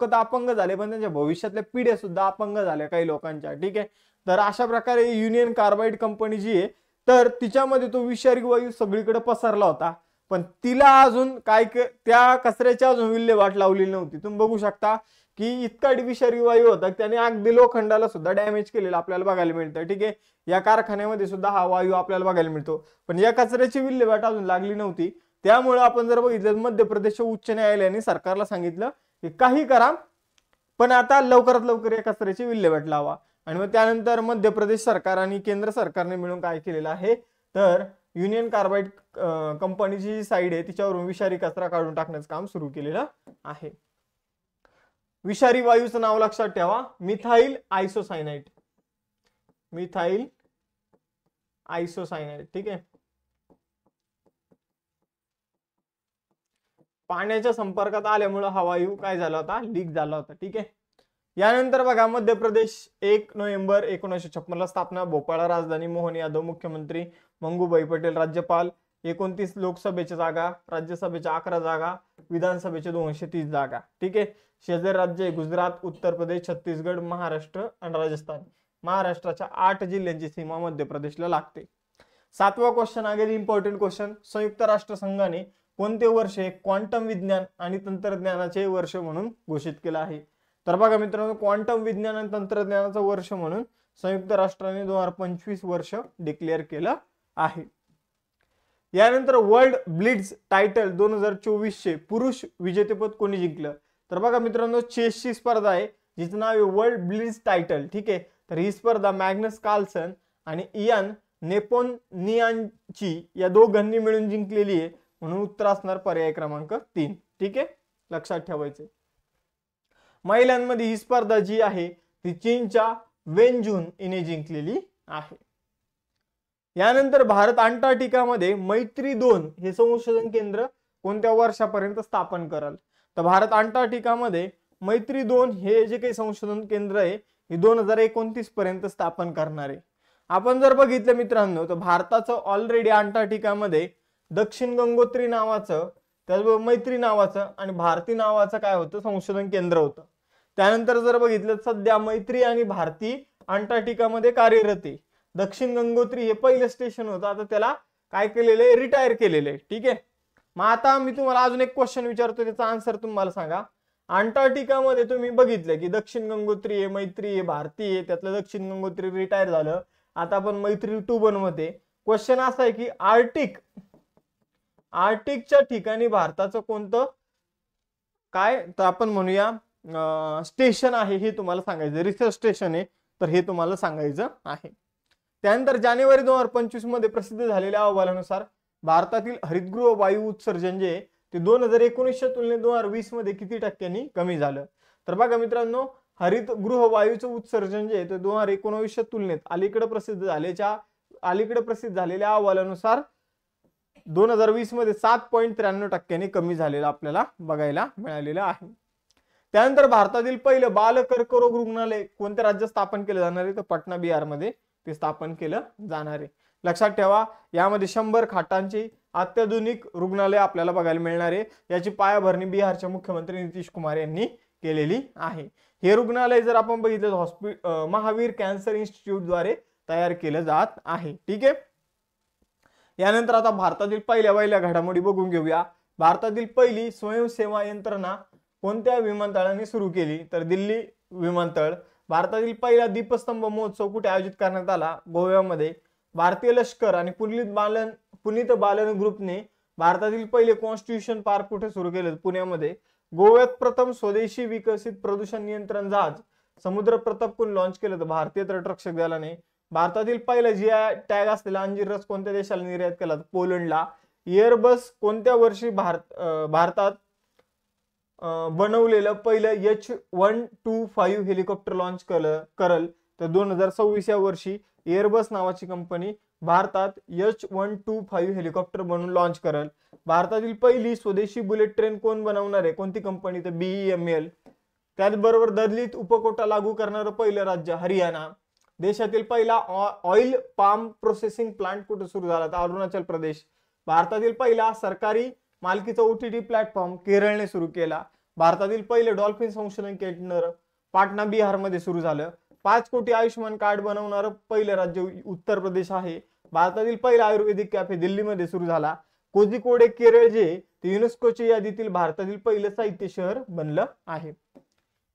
तर अपंग झाले, पण त्यांच्या भविष्यातल्या पिढ्या सुद्धा अपंग झाल्या काही लोकांच्या, ठीक आहे. तर अशा प्रकारे युनियन कार्बाइड कंपनी जी आहे, तर तिच्यामध्ये तो विषारी वायू सगळीकडे पसरला होता, पण तिला अजून काय त्या कचऱ्याच्या अजून विल्हेवाट लावलेली नव्हती. तुम्ही बघू शकता की इतका विषारी वायू होता त्याने अगदी लोखंडाला सुद्धा डॅमेज केलेला आपल्याला बघायला मिळतं, ठीक आहे. या कारखान्यामध्ये सुद्धा हा वायू आपल्याला बघायला मिळतो, पण या कचऱ्याची विल्हेवाट अजून लागली नव्हती. त्यामुळे आपण जर बघितलं मध्य प्रदेश उच्च न्यायालयाने सरकारला सांगितलं की काही करा, पण आता लवकरात लवकर या कचऱ्याची विल्हेवाट लावा. आणि मग त्यानंतर मध्य प्रदेश सरकार आणि केंद्र सरकारने मिळून काय केलेलं आहे, तर युनियन कार्बाइड कंपनीची जी साईड आहे तिच्यावरून विषारी कचरा काढून टाकण्याचं काम सुरू केलेलं आहे. विषारी वायूचं नाव लक्षात ठेवा, मिथाइल आयसोसायनाइड. मिथाइल आयसोसायनाइड, ठीक आहे. पाण्याच्या संपर्कात आल्यामुळे हा वायू काय झाला होता, लीक झाला होता. ठीक आहे. यानंतर बघा मध्य प्रदेश 1 नोव्हेंबर 1956 ला स्थापना, भोपाळ राजधानी, मोहन यादव मुख्यमंत्री, मंगूभाई पटेल राज्यपाल, 29 लोकसभेच्या जागा, राज्यसभेच्या 11 जागा, विधानसभेच्या 230 जागा. ठीक आहे. शेजारी राज्य गुजरात, उत्तर प्रदेश, छत्तीसगड, महाराष्ट्र आणि राजस्थान. महाराष्ट्राच्या 8 जिल्ह्यांची सीमा मध्य प्रदेशला लागते. 7वा क्वेश्चन आहे इम्पॉर्टंट क्वेश्चन. संयुक्त राष्ट्र संघाने कोणते वर्ष हे क्वांटम विज्ञान आणि तंत्रज्ञानाचे वर्ष म्हणून घोषित केलं आहे? तर बघा मित्रांनो, क्वांटम विज्ञान आणि तंत्रज्ञानाचं वर्ष म्हणून संयुक्त राष्ट्राने 2025 वर्ष डिक्लेअर केलं आहे. यानंतर वर्ल्ड ब्लिट्झ टायटल 2024 चे पुरुष विजेतेपद कोणी जिंकलं? तर बघा मित्रांनो, चेसची स्पर्धा आहे जिचं नाव आहे वर्ल्ड ब्लिट्झ टायटल. ठीक आहे. तर ही स्पर्धा मॅग्नस कार्लसन आणि इयान नेपोनियानची या दोघांनी मिळून जिंकलेली आहे, म्हणून उत्तर असणार पर्याय क्रमांक 3. ठीक आहे, लक्षात ठेवायचे. महिलांमध्ये ही स्पर्धा जी आहे ती चीनच्या वेनजून हिने जिंकलेली आहे. यानंतर भारत अंटार्क्टिकामध्ये मैत्री 2 हे संशोधन केंद्र कोणत्या वर्षापर्यंत स्थापन कराल? तर भारत अंटार्क्टिकामध्ये मैत्री 2 हे जे काही संशोधन केंद्र आहे हे 2029 पर्यंत स्थापन करणार आहे. आपण जर बघितलं मित्रांनो, तर भारताचं ऑलरेडी अंटार्क्टिकामध्ये दक्षिण गंगोत्री नावाचं, त्याचबरोबर मैत्री नावाचं आणि भारती नावाचं काय होतं, संशोधन केंद्र होतं. त्यानंतर जर बघितलं, सध्या मैत्री आणि भारती अंटार्क्टिकामध्ये कार्यरत आहे. दक्षिण गंगोत्री हे पहिलं स्टेशन होतं, आता त्याला काय केलेलं आहे, रिटायर केलेलं आहे. ठीक आहे. मग आता मी तुम्हाला अजून एक क्वेश्चन विचारतो, त्याचा आन्सर तुम्हाला सांगा. अंटार्क्टिकामध्ये तुम्ही बघितलं की दक्षिण गंगोत्री आहे, मैत्री आहे, भारती आहे, त्यातलं दक्षिण गंगोत्री रिटायर झालं, आता आपण मैत्री 2 बनवते. क्वेश्चन असा आहे की आर्टिकच्या ठिकाणी भारताचं कोणतं काय, तर आपण म्हणूया स्टेशन आहे, हे तुम्हाला सांगायचं. रिसर्च स्टेशन आहे, तर हे तुम्हाला सांगायचं आहे. त्यानंतर जानेवारी 2025 मध्ये प्रसिद्ध झालेल्या अहवालानुसार भारतातील हरितगृह वायू उत्सर्जन जे ते 2019च्या तुलनेत 2020 मध्ये किती टक्क्यांनी कमी झालं? तर बघा मित्रांनो, हरितगृह वायूचं उत्सर्जन जे ते 2019च्या तुलनेत अलीकडे प्रसिद्ध झालेल्या अहवालानुसार 2020 मध्ये 7.93 टक्क्यांनी कमी झालेलं आपल्याला बघायला मिळालेलं आहे. त्यानंतर भारतातील पहिलं बाल कर्करोग रुग्णालय कोणत्या राज्यात स्थापन केलं जाणार आहे? तर पटना बिहारमध्ये ते स्थापन केलं जाणार आहे. लक्षात ठेवा, यामध्ये 100 खाटांची अत्याधुनिक रुग्णालय आपल्याला बघायला मिळणार आहे. याची पायाभरणी बिहारचे मुख्यमंत्री नितीश कुमार यांनी केलेली आहे. हे रुग्णालय जर आपण बघितलं तर महावीर कॅन्सर इन्स्टिट्यूट द्वारे तयार केलं जात आहे. ठीक आहे. यानंतर आता भारतातील पहिल्या घडामोडी बघून घेऊया. भारतातील पहिली स्वयंसेवा यंत्रणा कोणत्या विमानतळाने सुरू केली? तर दिल्ली विमानतळ. भारतातील पहिला दीपस्तंभ महोत्सव कुठे आयोजित करण्यात आला? गोव्यामध्ये. भारतीय लष्कर आणि पुनीत बालन ग्रुपने भारतातील पहिले कॉन्स्टिट्यूशन पार्क कुठे सुरू केले? पुण्यामध्ये. गोव्यात प्रथम स्वदेशी विकसित प्रदूषण नियंत्रण जहाज समुद्र प्रताप कोण लॉन्च केलं? तर भारतीय तटरक्षक दलाने. भारतातील पहिला जीआय टॅग असलेला अंजीर रस कोणत्या देशाला निर्यात केला? पोलंडला. एअरबस कोणत्या वर्षी भारतात बनवलेलं पहिलं H125 हेलिकॉप्टर लॉन्च करल? तर 2026 या वर्षी एअरबस नावाची कंपनी भारतात H125 हेलिकॉप्टर बनवून लॉन्च करल. भारतातील पहिली स्वदेशी बुलेट ट्रेन कोण बनवणार आहे? कोणती कंपनी? तर BEML. त्याचबरोबर दलित उपकोटा लागू करणारं पहिलं राज्य हरियाणा. देशातील पहिला ऑइल पाम प्रोसेसिंग प्लांट कुठे सुरू झाला? तर अरुणाचल प्रदेश. भारतातील पहिला सरकारी मालकीचा OTT प्लॅटफॉर्म केरळने सुरू केला. भारतातील पहिले डॉल्फिन संशोधन केंद्र पाटणा बिहारमध्ये सुरू झालं. 5 कोटी आयुष्यमान कार्ड बनवणारं पहिलं राज्य उत्तर प्रदेश आहे. भारतातील पहिला आयुर्वेदिक कॅफे दिल्लीमध्ये सुरू झाला. कोझिकोडे केरळ जे ते युनेस्कोच्या यादीतील भारतातील पहिलं साहित्य शहर बनलं आहे.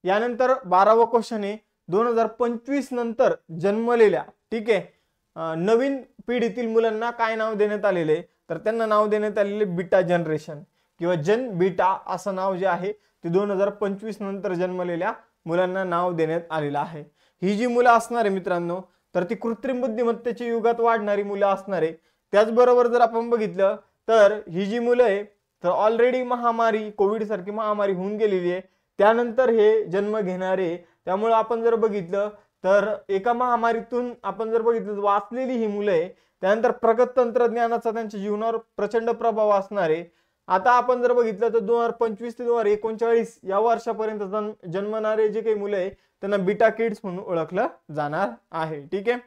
यानंतर 12वा क्वेश्चन आहे 2025 नंतर जन्मलेल्या, ठीक आहे, नवीन पिढीतील मुलांना काय नाव देण्यात आलेले? तर त्यांना नाव देण्यात आलेले बीटा जनरेशन किंवा जन बीटा असं नाव जे आहे ते 2025 नंतर जन्मलेल्या मुलांना नाव देण्यात आलेलं आहे. ही जी मुलं असणार आहे मित्रांनो, तर ती कृत्रिम बुद्धिमत्तेच्या युगात वाढणारी मुलं असणार आहे. त्याचबरोबर जर आपण बघितलं तर ही जी मुलं आहे तर ऑलरेडी महामारी कोविड सारखी महामारी होऊन गेलेली आहे, त्यानंतर हे जन्म घेणारे. त्यामुळे आपण जर बघितलं तर एका महामारीतून आपण जर बघितलं वाचलेली ही मुलं आहे. त्यानंतर प्रगत तंत्रज्ञानाचा त्यांच्या जीवनावर प्रचंड प्रभाव असणार आहे. आता आपण जर बघितलं तर 2025 ते 2039 या वर्षापर्यंत जन्मणारे जे काही मुलं आहे त्यांना बीटा किड्स म्हणून ओळखलं जाणार आहे. ठीक आहे.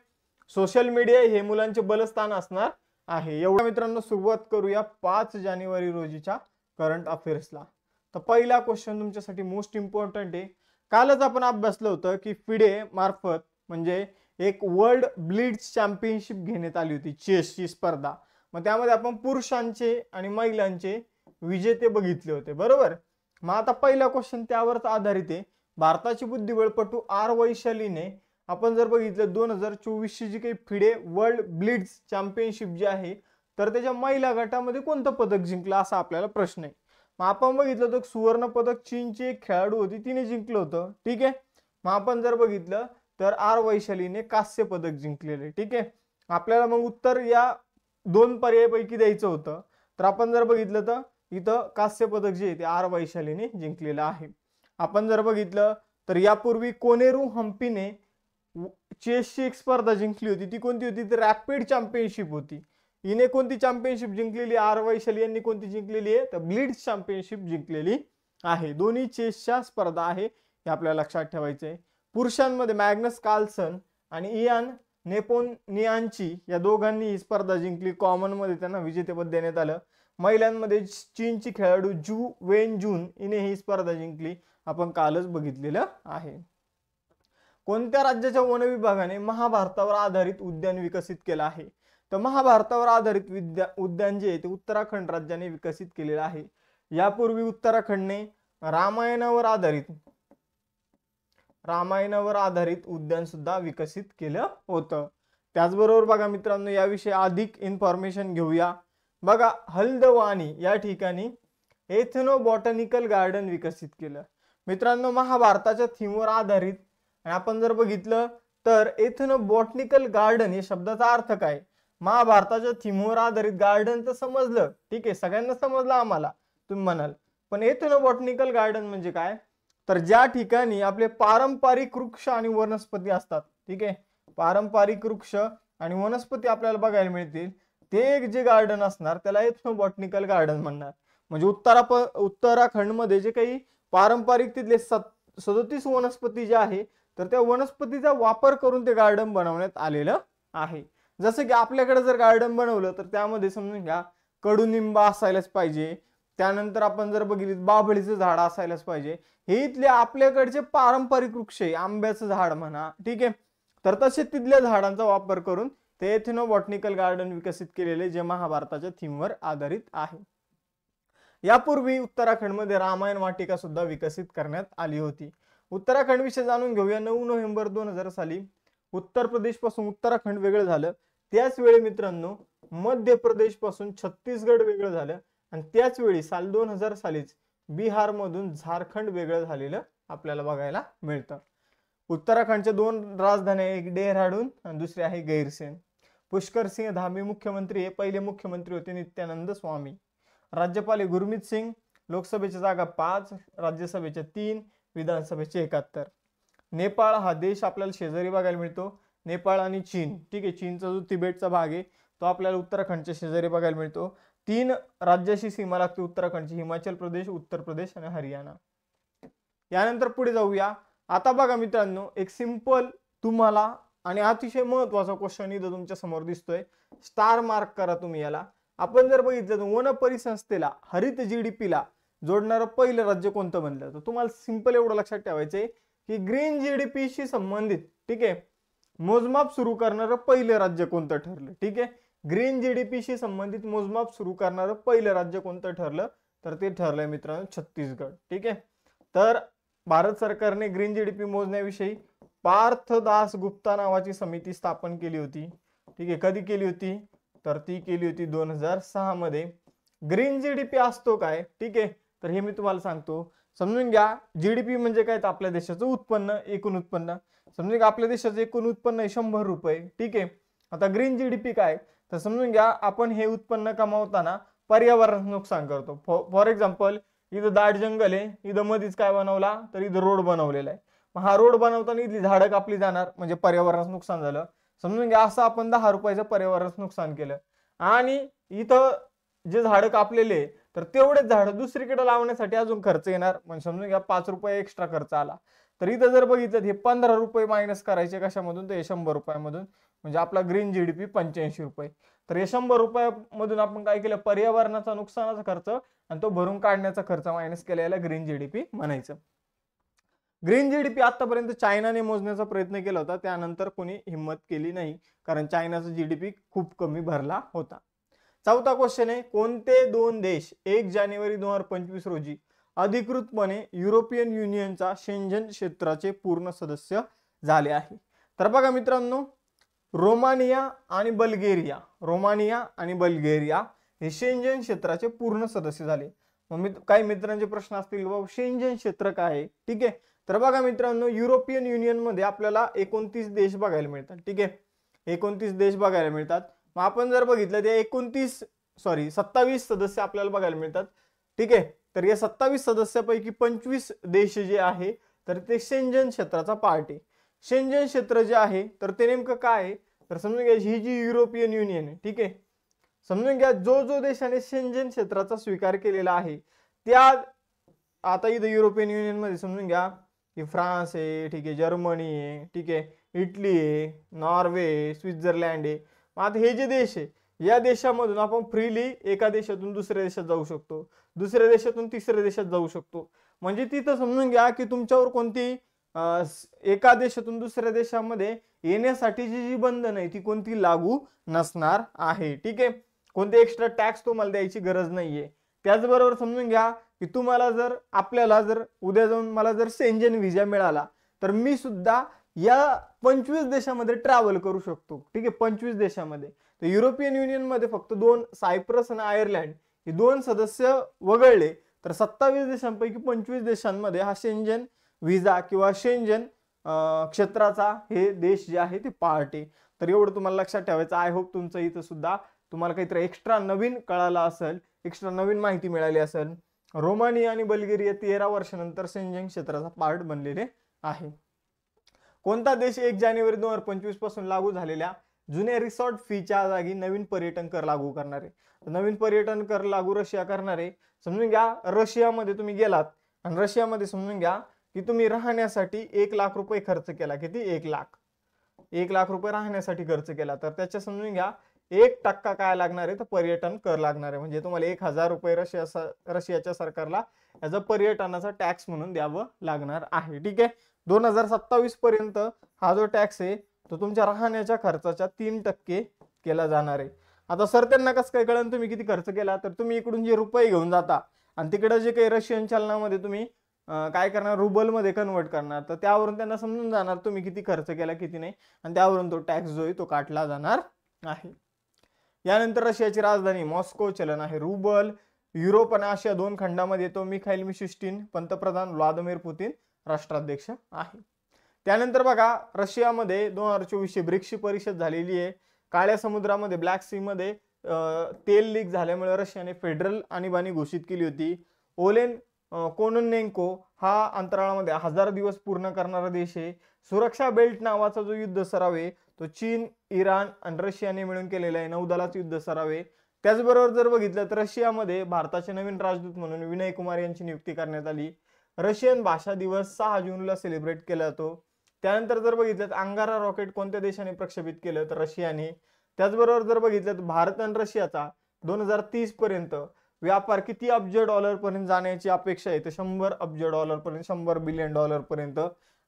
सोशल मीडिया हे मुलांचे बलस्थान असणार आहे. एवढ्या मित्रांनो सुरुवात करूया 5 जानेवारी रोजीच्या करंट अफेअर्सला. तर पहिला क्वेश्चन तुमच्यासाठी मोस्ट इम्पॉर्टंट आहे. कालच आपण अभ्यासलं होतं की फिडे मार्फत म्हणजे एक वर्ल्ड ब्लिट्झ चॅम्पियनशिप घेण्यात आली होती, चेसची स्पर्धा. मग त्यामध्ये आपण पुरुषांचे आणि महिलांचे विजेते बघितले होते, बरोबर. मग आता पहिला क्वेश्चन त्यावरच आधारित आहे. भारताची बुद्धिबळपटू आर वैशालीने आपण जर बघितलं 2024 ची जी काही फिडे वर्ल्ड ब्लिट्झ चॅम्पियनशिप जी आहे तर त्याच्या महिला गटामध्ये कोणतं पदक जिंकलं असा आपल्याला प्रश्न आहे. मग आपण बघितलं तर सुवर्ण पदक चीनची एक खेळाडू होती तिने जिंकलं होतं. ठीक आहे. मग आपण जर बघितलं तर आर वैशालीने कांस्य पदक जिंकलेले. ठीक आहे. आपल्याला मग उत्तर या दोन पर्यायापैकी द्यायचं होतं. तर आपण जर बघितलं तर इथं कांस्य पदक जे आहे ते आर वैशालीने जिंकलेलं आहे. आपण जर बघितलं तर यापूर्वी कोनेरू हम्पीने चेसची एक स्पर्धा जिंकली होती. ती कोणती होती? तर रॅपिड चॅम्पियनशिप होती. हिने कोणती चॅम्पियनशिप जिंकलेली? आर वैशाली यांनी कोणती जिंकलेली आहे? तर ब्लिट्झ चॅम्पियनशिप जिंकलेली आहे. दोन्ही चेसच्या स्पर्धा आहे हे आपल्याला लक्षात ठेवायचे. पुरुषांमध्ये मॅग्नस कार्लसन आणि इयान नेपोनियानची या दोघांनी ही स्पर्धा जिंकली. कॉमन मध्ये त्यांना विजेतेपद देण्यात आलं. महिलांमध्ये चीनची खेळाडू जू वेन जून हिने ही स्पर्धा जिंकली. आपण कालच बघितलेलं आहे. कोणत्या राज्याच्या वन विभागाने महाभारतावर आधारित उद्यान विकसित केलं आहे? तर महाभारतावर आधारित उद्यान जे आहे ते उत्तराखंड राज्याने विकसित केलेलं आहे. यापूर्वी उत्तराखंडने रामायणावर आधारित उद्यान सुद्धा विकसित केलं होतं. त्याचबरोबर बघा मित्रांनो याविषयी अधिक इन्फॉर्मेशन घेऊया. बघा हल्द्वानी या ठिकाणी एथनो बॉटॅनिकल गार्डन विकसित केलं. मित्रांनो महाभारताच्या थीमवर आधारित आणि आपण जर बघितलं तर एथनो बॉटॅनिकल गार्डन या शब्दाचा अर्थ काय? महाभारताच्या थीमवर आधारित गार्डन तर समजलं, ठीक आहे, सगळ्यांना समजलं आम्हाला, तुम्ही म्हणाल, पण एथनो बॉटॅनिकल गार्डन म्हणजे काय? तर ज्या ठिकाणी आपले पारंपरिक वृक्ष आणि वनस्पती असतात, ठीक आहे, पारंपरिक वृक्ष आणि वनस्पती आपल्याला बघायला मिळतील ते एक जे गार्डन असणार त्याला एथनो बॉटॅनिकल गार्डन म्हणणार. म्हणजे उत्तराखंडमध्ये जे काही पारंपरिक तिथले 37 वनस्पती जे आहे तर त्या वनस्पतीचा वापर करून ते गार्डन बनवण्यात आलेलं आहे. जसं की आपल्याकडे जर गार्डन बनवलं तर त्यामध्ये समजून घ्या कडुनिंब असायलाच पाहिजे, त्यानंतर आपण जर बघितलं बाभळीचं झाड असायलाच पाहिजे. हे इथले आपल्याकडचे पारंपरिक वृक्ष आहे, आंब्याचं झाड म्हणा, ठीक आहे. तर तसे तिथल्या झाडांचा वापर करून ते एथनो बॉटॅनिकल गार्डन विकसित केलेले जे महाभारताच्या थीमवर आधारित आहे. यापूर्वी उत्तराखंडमध्ये रामायण वाटिका सुद्धा विकसित करण्यात आली होती. उत्तराखंड विषयी जाणून घेऊया. 9 नोव्हेंबर 2000 साली उत्तर प्रदेश पासून उत्तराखंड वेगळं झालं. त्याच वेळी मित्रांनो मध्य प्रदेश पासून छत्तीसगड वेगळं झालं आणि त्याच वेळी साल 2000 सालीच बिहार मधून झारखंड वेगळं झालेलं आपल्याला बघायला मिळतं. उत्तराखंडच्या 2 राजधान्या, एक डेहराडून आणि दुसरी आहे गैरसेन. पुष्कर सिंह धामी मुख्यमंत्री हे पहिले मुख्यमंत्री होते. नित्यानंद स्वामी राज्यपाल गुरमीत सिंग. लोकसभेच्या जागा 5, राज्यसभेच्या 3, विधानसभेचे 71. नेपाळ हा देश आपल्याला शेजारी बघायला मिळतो. नेपाळ आणि चीन, ठीक आहे, चीनचा जो तिबेटचा भाग आहे तो आपल्याला उत्तराखंडच्या शेजारी बघायला मिळतो. 3 राज्याशी सीमा लागते उत्तराखंडची, हिमाचल प्रदेश, उत्तर प्रदेश आणि हरियाणा. यानंतर पुढे जाऊया. आता बघा मित्रांनो एक सिंपल तुम्हाला आणि अतिशय महत्वाचा क्वेश्चन इथं तुमच्या समोर दिसतोय. स्टार मार्क करा तुम्ही याला. आपण जर बघितलं तर वन परिसंस्थेला हरित जीडीपीला जोडणारं पहिलं राज्य कोणतं बनलं? तर तुम्हाला सिंपल एवढं लक्षात ठेवायचंय की ग्रीन जीडीपीशी संबंधित, ठीक आहे, मोजमाप सुरू करणारं पहिलं राज्य कोणतं ठरलं? ठीक आहे, ग्रीन जीडीपीशी संबंधित मोजमाप सुरू करणारं पहिलं राज्य कोणतं ठरलं? तर ते ठरलंय मित्रांनो छत्तीसगड. ठीक आहे. तर भारत सरकारने ग्रीन जीडीपी मोजण्याविषयी पार्थ दास गुप्ता नावाची समिती स्थापन केली होती. ठीक आहे, कधी केली होती? तर ती केली होती 2006 मध्ये. ग्रीन जीडीपी असतो काय? ठीक आहे, तर हे मी तुम्हाला सांगतो. समजून घ्या जीडीपी म्हणजे काय? तर आपल्या देशाचं उत्पन्न, एकूण उत्पन्न. समजून घ्या आपल्या देशाचं एकूण उत्पन्न आहे 100 रुपये. ठीक आहे. आता ग्रीन जीडीपी काय? तर समजून घ्या आपण हे उत्पन्न कमावताना पर्यावरणाचं नुकसान करतो. फॉर एक्झाम्पल इथं दाट जंगल आहे, इथं मध्येच काय बनवला? तर इथं रोड बनवलेला आहे. मग हा रोड बनवताना इथली झाडं कापली जाणार, म्हणजे पर्यावरणाचं नुकसान झालं. समजून घ्या असं आपण 10 रुपयाचं पर्यावरणाचं नुकसान केलं आणि इथं जे झाडं कापलेले तर तेवढेच झाड दुसरीकडे लावण्यासाठी अजून खर्च येणार, म्हणजे समजून घ्या 5 रुपये एक्स्ट्रा खर्च आला. तर इथं जर बघितलं हे 15 रुपये मायनस करायचे कशामधून, ते 100 रुपयामधून, म्हणजे आपला ग्रीन जीडीपी 85 रुपये. तर हे 100 रुपयामधून आपण काय केलं, पर्यावरणाचा नुकसानाचा खर्च आणि तो भरून काढण्याचा खर्च मायनस केलेला ग्रीन जीडीपी म्हणायचं. ग्रीन जीडीपी आतापर्यंत चायनाने मोजण्याचा प्रयत्न केला होता, त्यानंतर कोणी हिंमत केली नाही, कारण चायनाचा जीडीपी खूप कमी भरला होता. चौथा क्वेश्चन आहे, कोणते दोन देश 1 जानेवारी 2025 रोजी अधिकृतपणे युरोपियन युनियनचा शेंजन क्षेत्राचे पूर्ण सदस्य झाले आहे? तर बघा मित्रांनो, रोमानिया आणि बल्गेरिया, रोमानिया आणि बल्गेरिया हे शेंजन क्षेत्राचे पूर्ण सदस्य झाले. मग काही मित्रांचे प्रश्न असतील, बाबा शेंजन क्षेत्र काय आहे? ठीक आहे, तर बघा मित्रांनो, युरोपियन युनियन मध्ये आपल्याला 29 देश बघायला मिळतात. ठीक आहे, 29 देश बघायला मिळतात. मग आपण जर बघितलं ते 27 सदस्य आपल्याला बघायला मिळतात. ठीक आहे, तर या 27 सदस्यापैकी 25 देश जे आहे तर ते शेंजन क्षेत्राचा पार्ट आहे. शेंजन क्षेत्र जे आहे तर ते नेमकं काय आहे, तर समजून घ्या ही जी युरोपियन युनियन आहे, ठीक आहे, समजून घ्या जो देशाने शेंजन क्षेत्राचा स्वीकार केलेला आहे त्या, आता इथं युरोपियन युनियन मध्ये समजून घ्या की फ्रान्स आहे, ठीक आहे, जर्मनी आहे, ठीक आहे, इटली आहे, नॉर्वे, स्वित्झर्लंड आहे. मग आता हे जे देश आहे या देशामधून आपण फ्रीली एका देशातून दुसऱ्या देशात जाऊ शकतो, दुसऱ्या देशातून तिसऱ्या देशात जाऊ शकतो. म्हणजे तिथं समजून घ्या की तुमच्यावर कोणती एका देशातून दुसऱ्या देशामध्ये येण्यासाठी जी बंधन आहे ती कोणती लागू नसणार आहे. ठीक आहे, कोणते एक्स्ट्रा टॅक्स तुम्हाला द्यायची गरज नाहीये. त्याचबरोबर समजून घ्या की तुम्हाला जर आपल्याला जर उद्या जाऊन मला जर शेंजन व्हिसा मिळाला तर मी सुद्धा या 25 देशामध्ये ट्रॅव्हल करू शकतो. ठीक आहे, 25 देशामध्ये. तर युरोपियन युनियन मध्ये फक्त 2 सायप्रस आणि आयर्लंड हे 2 सदस्य वगळले तर 27 देशांपैकी 25 देशांमध्ये हा शेंजन व्हिसा किंवा शेंजन क्षेत्राचा हे देश जे आहे ते पार्ट आहे. तर एवढं तुम्हाला लक्षात ठेवायचं. आय होप तुमचं इथं सुद्धा तुम्हाला काहीतरी एक्स्ट्रा नवीन कळालं असेल, एक्स्ट्रा नवीन माहिती मिळाली असेल. रोमानिया आणि बल्गेरिया 13 वर्षानंतर शेंजन क्षेत्राचा पार्ट बनलेले आहे. कोणता देश 1 जानेवारी 2025 पासून लागू झालेल्या जुन्या रिसॉर्ट फीच्या जागी नवीन पर्यटन कर लागू करणार आहे? नवीन पर्यटन कर लागू रशिया करणार आहे. समजून घ्या रशियामध्ये तुम्ही गेलात आणि रशियामध्ये समजून घ्या की तुम्ही राहण्यासाठी 1 लाख रुपये खर्च केला. किती? 1 लाख रुपये राहण्यासाठी खर्च केला तर त्याच्या समजून घ्या 1% काय लागणार आहे तर पर्यटन कर लागणार आहे. म्हणजे तुम्हाला 1000 रुपये रशियाच्या सरकारला ॲज अ पर्यटनाचा टॅक्स म्हणून द्यावं लागणार आहे. ठीक आहे, 2027 पर्यंत हा जो टॅक्स आहे तो तुमच्या राहण्याच्या खर्चाच्या 3% केला जाणार आहे. आता सर त्यांना कसं काय कळलं तुम्ही किती खर्च केला, तर तुम्ही इकडून जे रुपये घेऊन जाता आणि तिकडे जे काही रशियन चलनामध्ये तुम्ही काय करणार, रुबलमध्ये कन्वर्ट करणार, तर त्यावरून त्यांना समजून जाणार तुम्ही किती खर्च केला किती नाही, आणि त्यावरून तो टॅक्स जो आहे तो काटला जाणार आहे. यानंतर रशियाची राजधानी मॉस्को, चलन आहे रुबल. युरोप आणि आशिया 2 खंडामध्ये येतो. मिखाईल मिशुस्टिन पंतप्रधान, व्लादिमीर पुतिन राष्ट्राध्यक्ष आहे. त्यानंतर बघा रशियामध्ये 2024 ब्रिक्स परिषद झालेली आहे. काळ्या समुद्रामध्ये ब्लॅक सी मध्ये तेल लीक झाल्यामुळे रशियाने फेडरल आणीबाणी घोषित केली होती. ओलेन कोनोनेंको हा अंतराळामध्ये 1000 दिवस पूर्ण करणारा देश आहे. सुरक्षा बेल्ट नावाचा जो युद्ध सराव आहे तो चीन, इराण आणि रशियाने मिळून केलेला आहे. नौदलाचा युद्ध सराव आहे. त्याचबरोबर जर बघितलं तर रशियामध्ये भारताचे नवीन राजदूत म्हणून विनय कुमार यांची नियुक्ती करण्यात आली. रशियन भाषा दिवस 6 जूनला सेलिब्रेट केला जातो. त्यानंतर जर बघितलं तर अंगारा रॉकेट कोणत्या देशाने प्रक्षेपित केलं तर रशियाने. त्याचबरोबर जर बघितलं तर भारत आणि रशियाचा 2030 पर्यंत व्यापार किती अब्ज डॉलर पर्यंत जाण्याची अपेक्षा आहे तर 100 अब्ज डॉलर पर्यंत, 100 बिलियन डॉलर पर्यंत.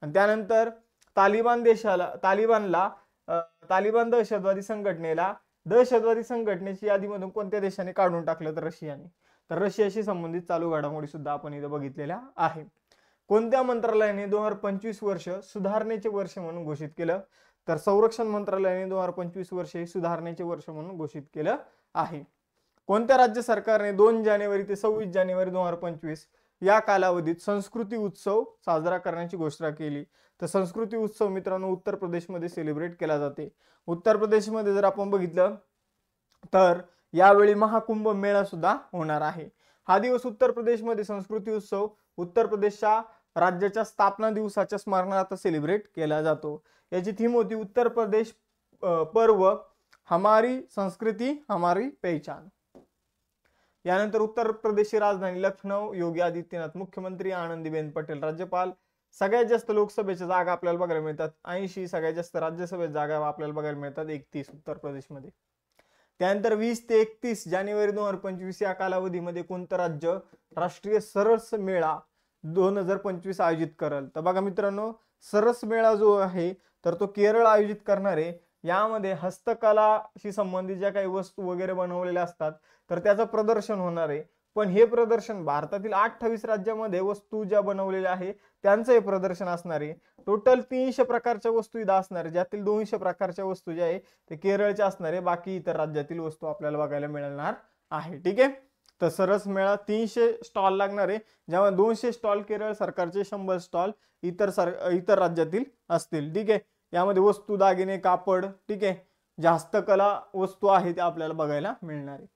आणि त्यानंतर तालिबान दहशतवादी संघटनेची यादीमधून कोणत्या देशाने काढून टाकलं तर रशियाने. तर रशियाशी संबंधित चालू घडामोडी सुद्धा आपण इथे बघितलेल्या आहे. कोणत्या मंत्रालयाने 2025 वर्ष सुधारणेचे वर्ष म्हणून घोषित केलं तर संरक्षण मंत्रालयाने 2025 वर्ष हे सुधारणेचे वर्ष म्हणून घोषित केलं आहे. कोणत्या राज्य सरकारने 2 जानेवारी ते 26 जानेवारी 2025 या कालावधीत संस्कृती उत्सव साजरा करण्याची घोषणा केली? तर संस्कृती उत्सव मित्रांनो उत्तर प्रदेशमध्ये सेलिब्रेट केला जाते. उत्तर प्रदेशमध्ये जर आपण बघितलं तर यावेळी महाकुंभ मेळा सुद्धा होणार आहे. हा दिवस उत्तर प्रदेशमध्ये संस्कृती उत्सव उत्तर प्रदेशच्या राज्याच्या स्थापना दिवसाच्या स्मरणार्थ सेलिब्रेट केला जातो. याची थीम होती उत्तर प्रदेश पर्व हमारी संस्कृती हमारी पहचान. यानंतर उत्तर प्रदेशची राजधानी लखनौ, योगी आदित्यनाथ मुख्यमंत्री, आनंदीबेन पटेल राज्यपाल. सगळ्यात जास्त लोकसभेच्या जागा आपल्याला बघायला मिळतात 80, सगळ्यात जास्त राज्यसभेच्या जागा आपल्याला बघायला मिळतात 31 उत्तर प्रदेशमध्ये. त्यानंतर 20 ते 31 जानेवारी 2025 या कालावधीमध्ये कोणतं राज्य राष्ट्रीय सरस मेळा 2025 आयोजित करेल? तर बघा मित्रांनो, सरस मेळा जो आहे तर तो केरळ आयोजित करणार आहे. यामध्ये हस्तकलाशी संबंधित ज्या काही वस्तू वगैरे बनवलेल्या असतात तर त्याचं प्रदर्शन होणार आहे. पण हे प्रदर्शन भारतातील 28 राज्यामध्ये वस्तू ज्या बनवलेल्या आहे त्यांचं हे प्रदर्शन असणार आहे. टोटल 300 प्रकारच्या वस्तू इथं असणार आहे, ज्यातील 200 प्रकारच्या वस्तू ज्या आहे ते केरळच्या असणार आहे, बाकी इतर राज्यातील वस्तू आपल्याला बघायला मिळणार आहे. ठीक आहे, तर सरस मेळा 300 स्टॉल लागणार आहे, ज्यामध्ये 200 स्टॉल केरळ सरकारचे, 100 स्टॉल इतर राज्यातील असतील. ठीक आहे, यामध्ये वस्तू, दागिने, कापड, ठीक आहे, ज्या हस्तकला वस्तू आहे त्या आपल्याला बघायला मिळणार आहे.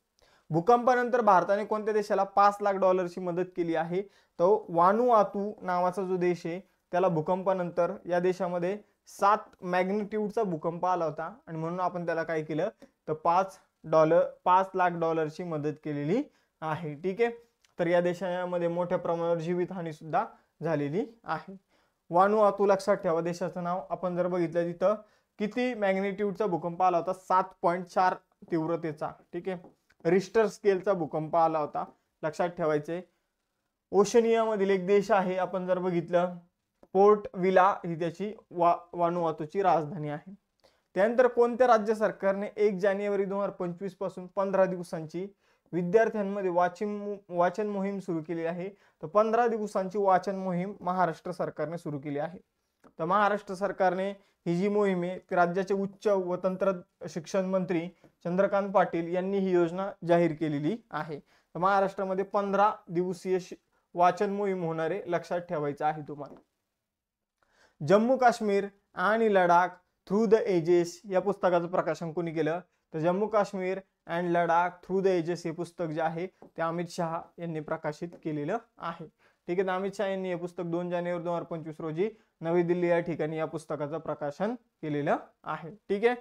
भूकंपानंतर भारताने कोणत्या देशाला $5 लाख मदत केली आहे? तो वानुआतू नावाचा जो देश आहे त्याला भूकंपानंतर या देशामध्ये 7 मॅग्निट्यूडचा भूकंप आला होता आणि म्हणून आपण त्याला काय केलं तर $5 लाख मदत केलेली आहे. ठीक आहे, तर या देशामध्ये मोठ्या प्रमाणावर जीवितहानी सुद्धा झालेली आहे. वानुआतू लक्षात ठेवा देशाचं नाव. आपण जर बघितलं तिथं किती मॅग्निट्यूडचा भूकंप आला होता? 7.4 तीव्रतेचा. ठीक आहे, रिश्टर स्केलचा भूकंप आला होता, लक्षात ठेवायचे. ओशनिया मधील एक देश आहे, आपण जर बघितलं पोर्ट विला ही त्याची वानुआतूची राजधानी आहे. त्यानंतर कोणत्या राज्य सरकारने 1 जानेवारी 2025 पासून 15 दिवसांची विद्यार्थ्यांमध्ये वाचन मोहीम सुरू केली आहे? तर 15 दिवसांची वाचन मोहीम महाराष्ट्र सरकारने सुरू केली आहे. तर महाराष्ट्र सरकारने ही जी मोहीम आहे ती राज्याचे उच्च व तंत्र शिक्षण मंत्री चंद्रकांत पाटील यांनी ही योजना जाहीर केलेली आहे. तर महाराष्ट्रामध्ये 15 दिवसीय वाचन मोहीम होणार आहे, लक्षात ठेवायचं आहे तुम्हाला. जम्मू काश्मीर आणि लडाख थ्रू द एजेस या पुस्तकाचं प्रकाशन कोणी केलं? तर Jammu Kashmir and Ladakh through the ages हे पुस्तक जे आहे ते अमित शहा यांनी प्रकाशित केलेलं आहे. ठीक आहे, अमित शहा यांनी हे पुस्तक 2 जानेवारी 2025 रोजी नवी दिल्ली या ठिकाणी या पुस्तकाचं प्रकाशन केलेलं आहे. ठीक आहे,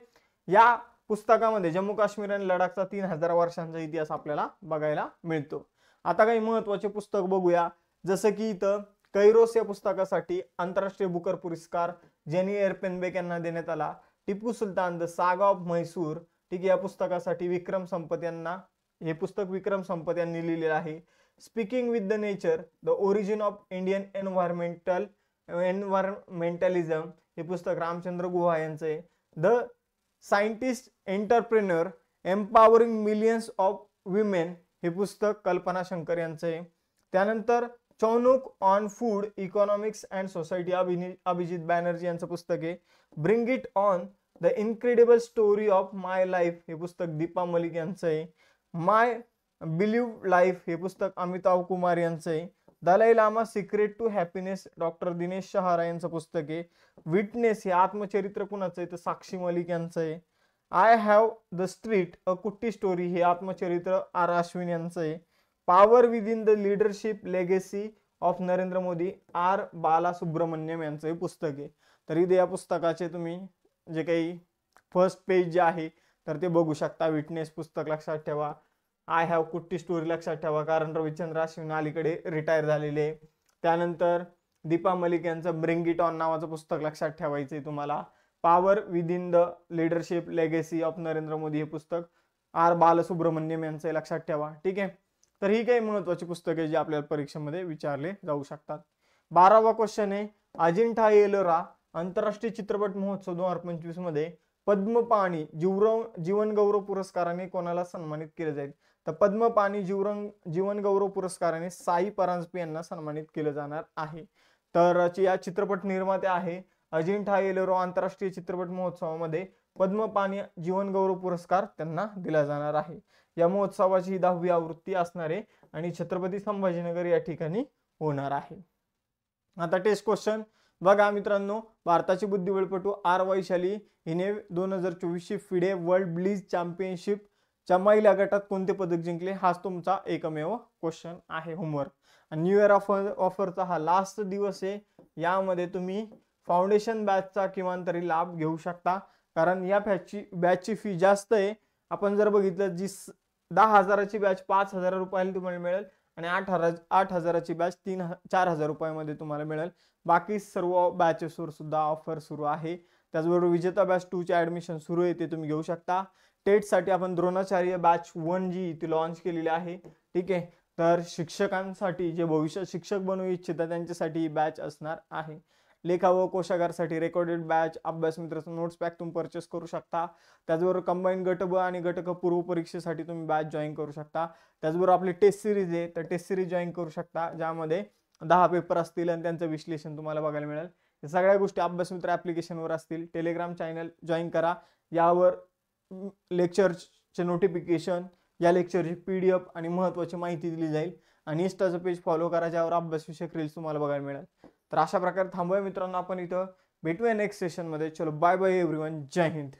या पुस्तकामध्ये जम्मू काश्मीर आणि लडाखचा 3000 वर्षांचा इतिहास आपल्याला बघायला मिळतो. आता काही महत्वाचे पुस्तक बघूया, जसं की इथं कैरोस या पुस्तकासाठी आंतरराष्ट्रीय बुकर पुरस्कार जेनी एअरपेनबेक यांना देण्यात आला. टिपू सुलतान द सागा ऑफ म्हैसूर, ठीक आहे, या पुस्तकासाठी विक्रम संपत यांना, हे पुस्तक विक्रम संपत यांनी लिहिलेलं आहे. Speaking with the nature the origin of Indian environmentalism हे पुस्तक रामचंद्र गुहा यांचं आहे. The scientist entrepreneur empowering millions of women हे पुस्तक कल्पना शंकर यांचं आहे. त्यानंतर Chaunuk on food economics and society Abhijit Banerjee यांचं पुस्तक आहे. Bring it on the incredible story of my life हे पुस्तक दीपा मलिक यांचं आहे. माय बिलीव्ह लाईफ हे पुस्तक अमिताभ कुमार यांचं आहे. Dalai Lama secret to happiness doctor Dinesh Shahara यांचं पुस्तक आहे. विटनेस हे आत्मचरित्र कुणाचं आहे तर साक्षी मलिक यांचं आहे. I have the street a kutty story हे आत्मचरित्र आर अश्विन यांचं आहे. Power within the leadership legacy of Narendra Modi R Balasubramaniam यांचं हे पुस्तक आहे. तर इथे या पुस्तकाचे तुम्ही जे काही फर्स्ट पेज जे आहे तर ते बघू शकता. विटनेस पुस्तक लक्षात ठेवा. आय हॅव कुट्टी स्टोरी लक्षात ठेवा, कारण रविचंद्र अश्विन अलीकडे रिटायर झालेले. त्यानंतर दीपा मलिक यांचं ब्रिंग इट ऑन नावाचं पुस्तक लक्षात ठेवायचं आहे तुम्हाला. Power within the leadership legacy of Narendra Modi हे पुस्तक आर बालसुब्रमण्यम यांचं लक्षात ठेवा. ठीक आहे, तर ही काही महत्वाची पुस्तके जी आपल्याला परीक्षेमध्ये विचारले जाऊ शकतात. 12वा क्वेश्चन आहे, अजिंठा एलोरा आंतरराष्ट्रीय चित्रपट महोत्सव 2025 मध्ये पद्मपाणी जीवन गौरव पुरस्काराने कोणाला सन्मानित केले जाईल? तर पद्मपाणी जीवन गौरव पुरस्काराने साई परांजपे यांना सन्मानित केलं जाणार आहे. तर या चित्रपट निर्माते आहे अजिंठा एलोरा आंतरराष्ट्रीय चित्रपट महोत्सवामध्ये पद्मपाणी जीवन गौरव पुरस्कार त्यांना दिला जाणार आहे. या महोत्सवाची 10वी आवृत्ती असणार आहे आणि छत्रपती संभाजीनगर या ठिकाणी होणार आहे. आता टेस्ट क्वेश्चन बघा मित्रांनो, भारताची बुद्धिबळपटू आर वैशाली हिने 2024 फिडे वर्ल्ड ब्लिज चॅम्पियनशिप च्या महिला गटात कोणते पदक जिंकले? हाच तुमचा एकमेव क्वेश्चन आहे होमवर्क. आणि न्यू इयर ऑफरचा हा लास्ट दिवस आहे. यामध्ये तुम्ही फाउंडेशन बॅचचा किमान तरी लाभ घेऊ शकता, कारण या बॅचची फी जास्त आहे. आपण जर बघितलं जी 10,000ची बॅच 5,000 रुपयाला तुम्हाला मिळेल आणि 8,000ची बॅच 4,000 रुपयामध्ये तुम्हाला मिळेल. बाकी सर्व बॅचेसवर सुद्धा ऑफर सुरू आहे. त्याचबरोबर विजेता बॅच 2 चे ॲडमिशन सुरू आहे, ते तुम्ही घेऊ शकता. टेटसाठी आपण द्रोणाचार्य बॅच 1 जी ती लॉन्च केलेली आहे. ठीक आहे, तर शिक्षकांसाठी जे भविष्यात शिक्षक बनू इच्छितात त्यांच्यासाठी ही बॅच असणार आहे. लेखा व कोशागारसाठी रेकॉर्डेड बॅच, अभ्यास मित्राचा नोट्स पॅक तुम्ही परचेस करू शकता. त्याचबरोबर कंबाईन गट ब आणि गट क पूर्व परीक्षेसाठी तुम्ही बॅच जॉईन करू शकता. त्याचबरोबर आपली टेस्ट सिरीज आहे, तर टेस्ट सिरीज जॉईन करू शकता, ज्यामध्ये 10 पेपर असतील आणि त्यांचं विश्लेषण तुम्हाला बघायला मिळेल. या सगळ्या गोष्टी अभ्यास मित्र ॲप्लिकेशनवर असतील. टेलिग्राम चॅनल जॉईन करा, यावर लेक्चरचे नोटिफिकेशन, या लेक्चरची PDF आणि महत्त्वाची माहिती दिली जाईल. आणि इंस्टाचं पेज फॉलो करा, ज्यावर अभ्यासविषयक रील्स तुम्हाला बघायला मिळेल. तर अशा प्रकारे थांबूया मित्रांनो आपण इथं. भेटूया नेक्स्ट सेशनमध्ये. चलो बाय बाय एव्हरीवन. जय हिंद.